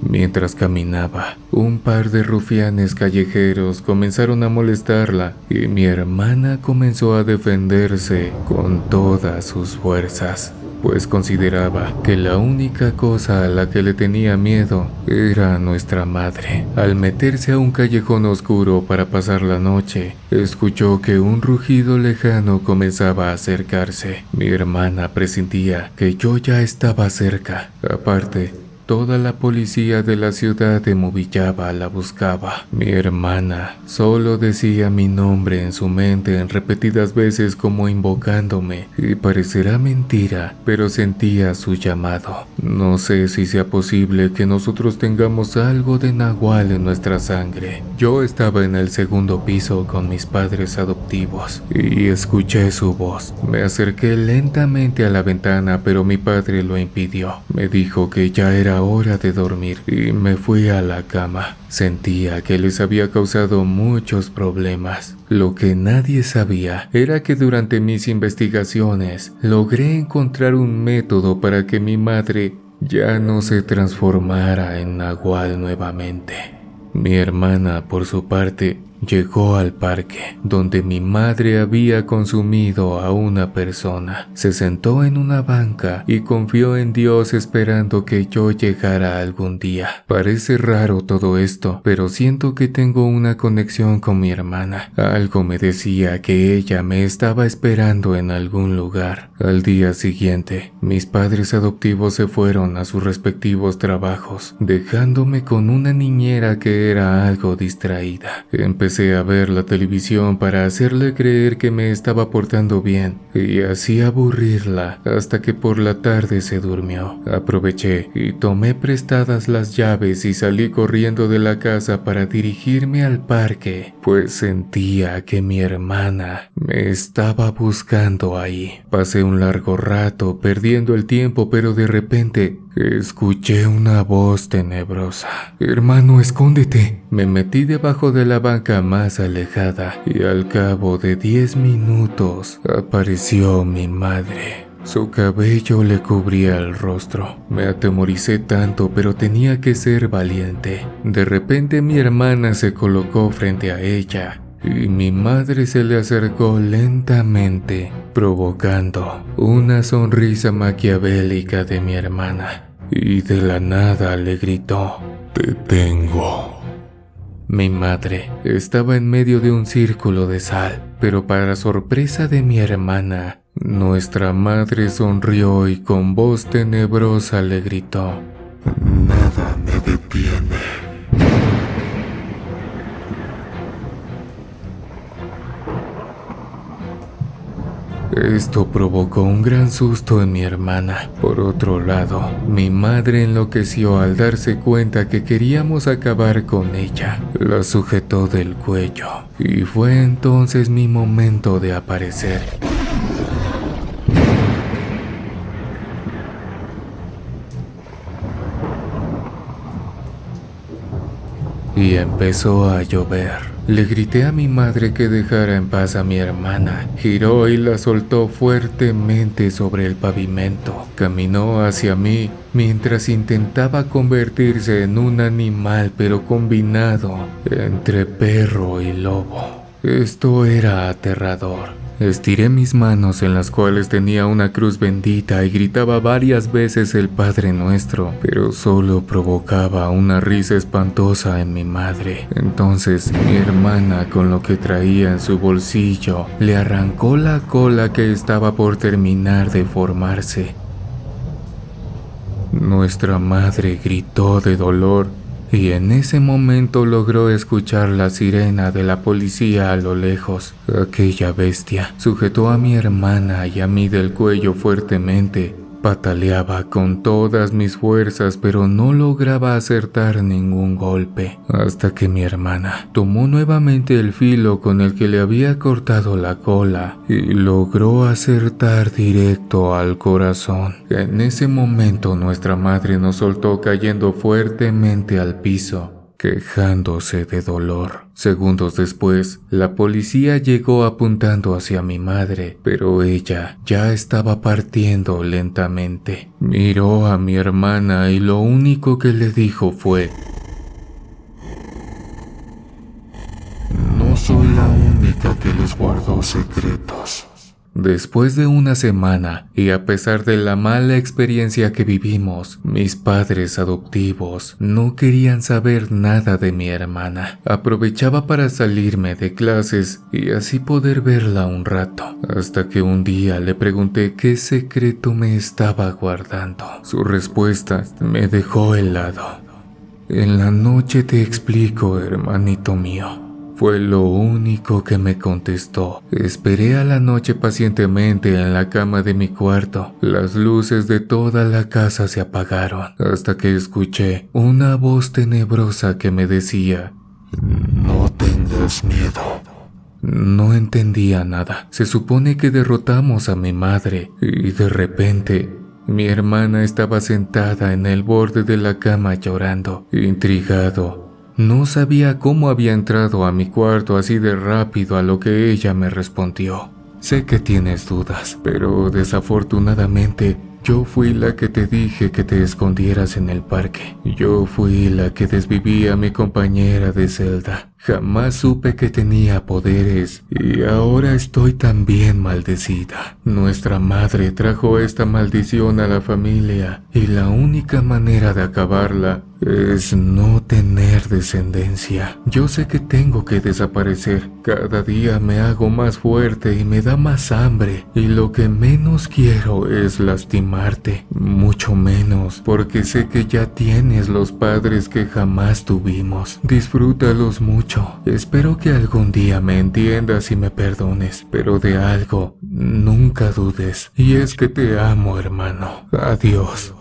Mientras caminaba, un par de rufianes callejeros comenzaron a molestarla y mi hermana comenzó a defenderse con todas sus fuerzas. pues consideraba que la única cosa a la que le tenía miedo era a nuestra madre. Al meterse a un callejón oscuro para pasar la noche, escuchó que un rugido lejano comenzaba a acercarse. Mi hermana presentía que yo ya estaba cerca. Aparte, toda la policía de la ciudad de Movillaba la buscaba. Mi hermana solo decía mi nombre en su mente en repetidas veces como invocándome, y parecerá mentira, pero sentía su llamado. No sé si sea posible que nosotros tengamos algo de nahual en nuestra sangre. Yo estaba en el segundo piso con mis padres adoptivos y escuché su voz. Me acerqué lentamente a la ventana, pero mi padre lo impidió. Me dijo que ya era hora de dormir y me fui a la cama. Sentía que les había causado muchos problemas. Lo que nadie sabía era que durante mis investigaciones logré encontrar un método para que mi madre ya no se transformara en nahual nuevamente. Mi hermana, por su parte, llegó al parque, donde mi madre había consumido a una persona. Se sentó en una banca y confió en Dios esperando que yo llegara algún día. Parece raro todo esto, pero siento que tengo una conexión con mi hermana. Algo me decía que ella me estaba esperando en algún lugar. Al día siguiente, mis padres adoptivos se fueron a sus respectivos trabajos, dejándome con una niñera que era algo distraída. Empecé a ver la televisión para hacerle creer que me estaba portando bien y así aburrirla hasta que por la tarde se durmió. Aproveché y tomé prestadas las llaves y salí corriendo de la casa para dirigirme al parque, pues sentía que mi hermana me estaba buscando ahí. Pasé un largo rato perdiendo el tiempo, pero de repente escuché una voz tenebrosa. «Hermano, escóndete». Me metí debajo de la banca más alejada y al cabo de 10 minutos apareció mi madre. Su cabello le cubría el rostro. Me atemoricé tanto, pero tenía que ser valiente. De repente mi hermana se colocó frente a ella y mi madre se le acercó lentamente, provocando una sonrisa maquiavélica de mi hermana, y de la nada le gritó: Te tengo. Mi madre estaba en medio de un círculo de sal, pero para sorpresa de mi hermana, nuestra madre sonrió y con voz tenebrosa le gritó: Nada me detiene. Esto provocó un gran susto en mi hermana. Por otro lado, mi madre enloqueció al darse cuenta que queríamos acabar con ella. La sujetó del cuello y fue entonces mi momento de aparecer. Y empezó a llover. Le grité a mi madre que dejara en paz a mi hermana. Giró y la soltó fuertemente sobre el pavimento. Caminó hacia mí mientras intentaba convertirse en un animal, pero combinado entre perro y lobo. Esto era aterrador. Estiré mis manos en las cuales tenía una cruz bendita y gritaba varias veces el Padre Nuestro, pero solo provocaba una risa espantosa en mi madre. Entonces mi hermana, con lo que traía en su bolsillo, le arrancó la cola que estaba por terminar de formarse. Nuestra madre gritó de dolor y en ese momento logró escuchar la sirena de la policía a lo lejos. Aquella bestia sujetó a mi hermana y a mí del cuello fuertemente. Pataleaba con todas mis fuerzas, pero no lograba acertar ningún golpe, hasta que mi hermana tomó nuevamente el filo con el que le había cortado la cola y logró acertar directo al corazón. En ese momento nuestra madre nos soltó cayendo fuertemente al piso, quejándose de dolor. Segundos después, la policía llegó apuntando hacia mi madre, pero ella ya estaba partiendo lentamente. Miró a mi hermana y lo único que le dijo fue: No soy la única que les guardó secretos. Después de una semana, y a pesar de la mala experiencia que vivimos, mis padres adoptivos no querían saber nada de mi hermana. Aprovechaba para salirme de clases y así poder verla un rato, hasta que un día le pregunté qué secreto me estaba guardando. Su respuesta me dejó helado. En la noche te explico, hermanito mío. Fue lo único que me contestó. Esperé a la noche pacientemente en la cama de mi cuarto. Las luces de toda la casa se apagaron, hasta que escuché una voz tenebrosa que me decía: No tengas miedo. No entendía nada. Se supone que derrotamos a mi madre, y de repente mi hermana estaba sentada en el borde de la cama llorando. Intrigado, no sabía cómo había entrado a mi cuarto así de rápido, a lo que ella me respondió: sé que tienes dudas, pero desafortunadamente yo fui la que te dije que te escondieras en el parque. Yo fui la que desviví a mi compañera de celda. Jamás supe que tenía poderes y ahora estoy también maldecida. Nuestra madre trajo esta maldición a la familia y la única manera de acabarla es no tener descendencia. Yo sé que tengo que desaparecer. Cada día me hago más fuerte y me da más hambre, y lo que menos quiero es lastimarte, mucho menos porque sé que ya tienes los padres que jamás tuvimos. Disfrútalos mucho. Espero que algún día me entiendas y me perdones, pero de algo nunca dudes, y es que te amo, hermano. Adiós.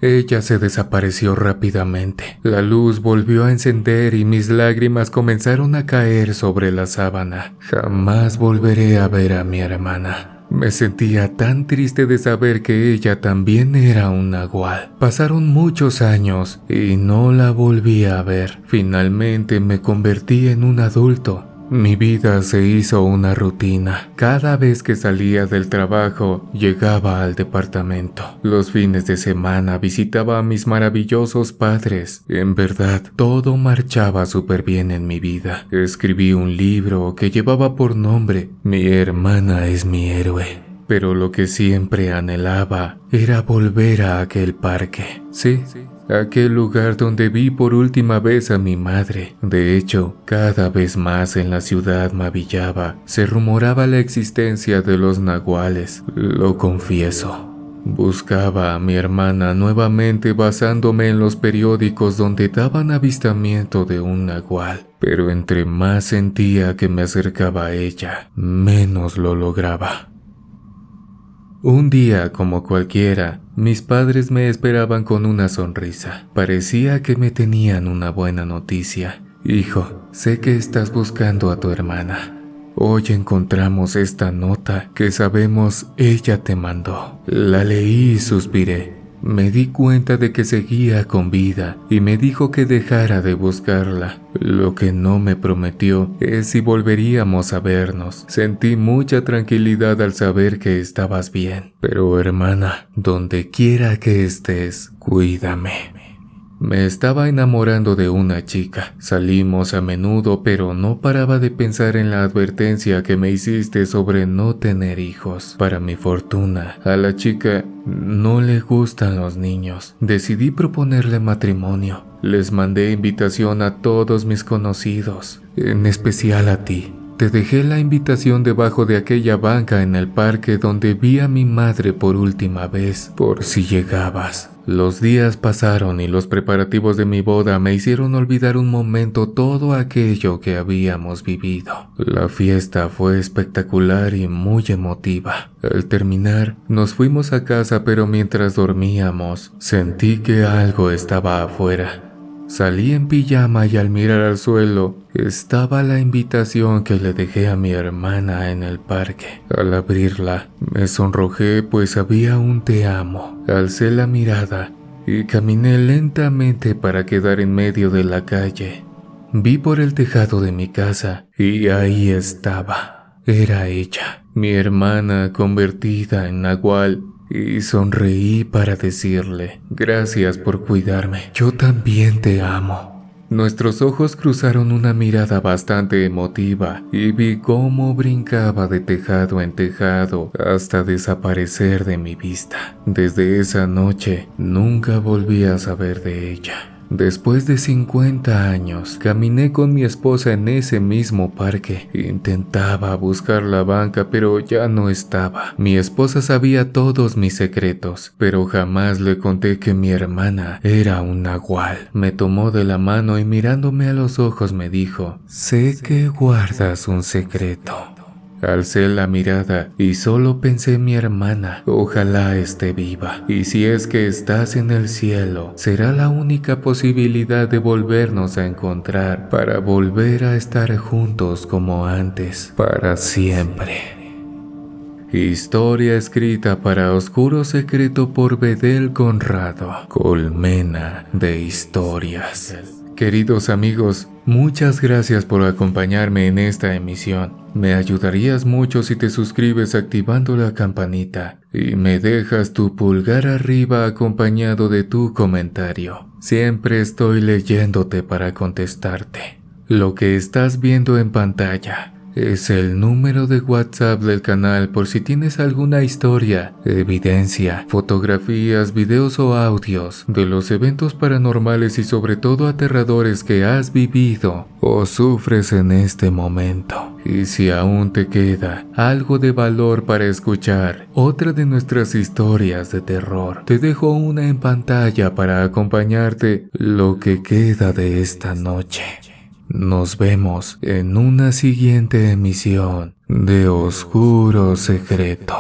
Ella se desapareció rápidamente. La luz volvió a encender y mis lágrimas comenzaron a caer sobre la sábana. Jamás volveré a ver a mi hermana. Me sentía tan triste de saber que ella también era un nagual. Pasaron muchos años y no la volví a ver. Finalmente me convertí en un adulto. Mi vida se hizo una rutina. Cada vez que salía del trabajo, llegaba al departamento. Los fines de semana visitaba a mis maravillosos padres. En verdad, todo marchaba súper bien en mi vida. Escribí un libro que llevaba por nombre Mi hermana es mi héroe. Pero lo que siempre anhelaba era volver a aquel parque. Sí, aquel lugar donde vi por última vez a mi madre. De hecho, cada vez más en la ciudad mavillaba. Se rumoraba la existencia de los naguales, lo confieso. Buscaba a mi hermana nuevamente basándome en los periódicos donde daban avistamiento de un nagual. Pero entre más sentía que me acercaba a ella, menos lo lograba. Un día como cualquiera, mis padres me esperaban con una sonrisa. Parecía que me tenían una buena noticia. Hijo, sé que estás buscando a tu hermana. Hoy encontramos esta nota que sabemos ella te mandó. La leí y suspiré. Me di cuenta de que seguía con vida y me dijo que dejara de buscarla. Lo que no me prometió es si volveríamos a vernos. Sentí mucha tranquilidad al saber que estabas bien. Pero hermana, donde quiera que estés, cuídame. Me estaba enamorando de una chica. Salimos a menudo, pero no paraba de pensar en la advertencia que me hiciste sobre no tener hijos. Para mi fortuna, a la chica no le gustan los niños. Decidí proponerle matrimonio. Les mandé invitación a todos mis conocidos, en especial a ti. Te dejé la invitación debajo de aquella banca en el parque donde vi a mi madre por última vez, por si llegabas. Los días pasaron y los preparativos de mi boda me hicieron olvidar un momento todo aquello que habíamos vivido. La fiesta fue espectacular y muy emotiva. Al terminar, nos fuimos a casa, pero mientras dormíamos, sentí que algo estaba afuera. Salí en pijama y al mirar al suelo, estaba la invitación que le dejé a mi hermana en el parque. Al abrirla, me sonrojé pues había un te amo. Alcé la mirada y caminé lentamente para quedar en medio de la calle. Vi por el tejado de mi casa y ahí estaba. Era ella, mi hermana convertida en nagual. Y sonreí para decirle, gracias por cuidarme, yo también te amo. Nuestros ojos cruzaron una mirada bastante emotiva y vi cómo brincaba de tejado en tejado hasta desaparecer de mi vista. Desde esa noche nunca volví a saber de ella. Después de 50 años, caminé con mi esposa en ese mismo parque. Intentaba buscar la banca, pero ya no estaba. Mi esposa sabía todos mis secretos, pero jamás le conté que mi hermana era un nahual. Me tomó de la mano y mirándome a los ojos me dijo: «Sé que guardas un secreto». Alcé la mirada y solo pensé en mi hermana. Ojalá esté viva. Y si es que estás en el cielo, será la única posibilidad de volvernos a encontrar para volver a estar juntos como antes, para siempre. Historia escrita para Oscuro Secreto por Bedel Conrado. Colmena de historias. Queridos amigos, muchas gracias por acompañarme en esta emisión. Me ayudarías mucho si te suscribes activando la campanita y me dejas tu pulgar arriba acompañado de tu comentario. Siempre estoy leyéndote para contestarte. Lo que estás viendo en pantalla es el número de WhatsApp del canal por si tienes alguna historia, evidencia, fotografías, videos o audios de los eventos paranormales y sobre todo aterradores que has vivido o sufres en este momento. Y si aún te queda algo de valor para escuchar otra de nuestras historias de terror, te dejo una en pantalla para acompañarte lo que queda de esta noche. Nos vemos en una siguiente emisión de Oscuro Secreto.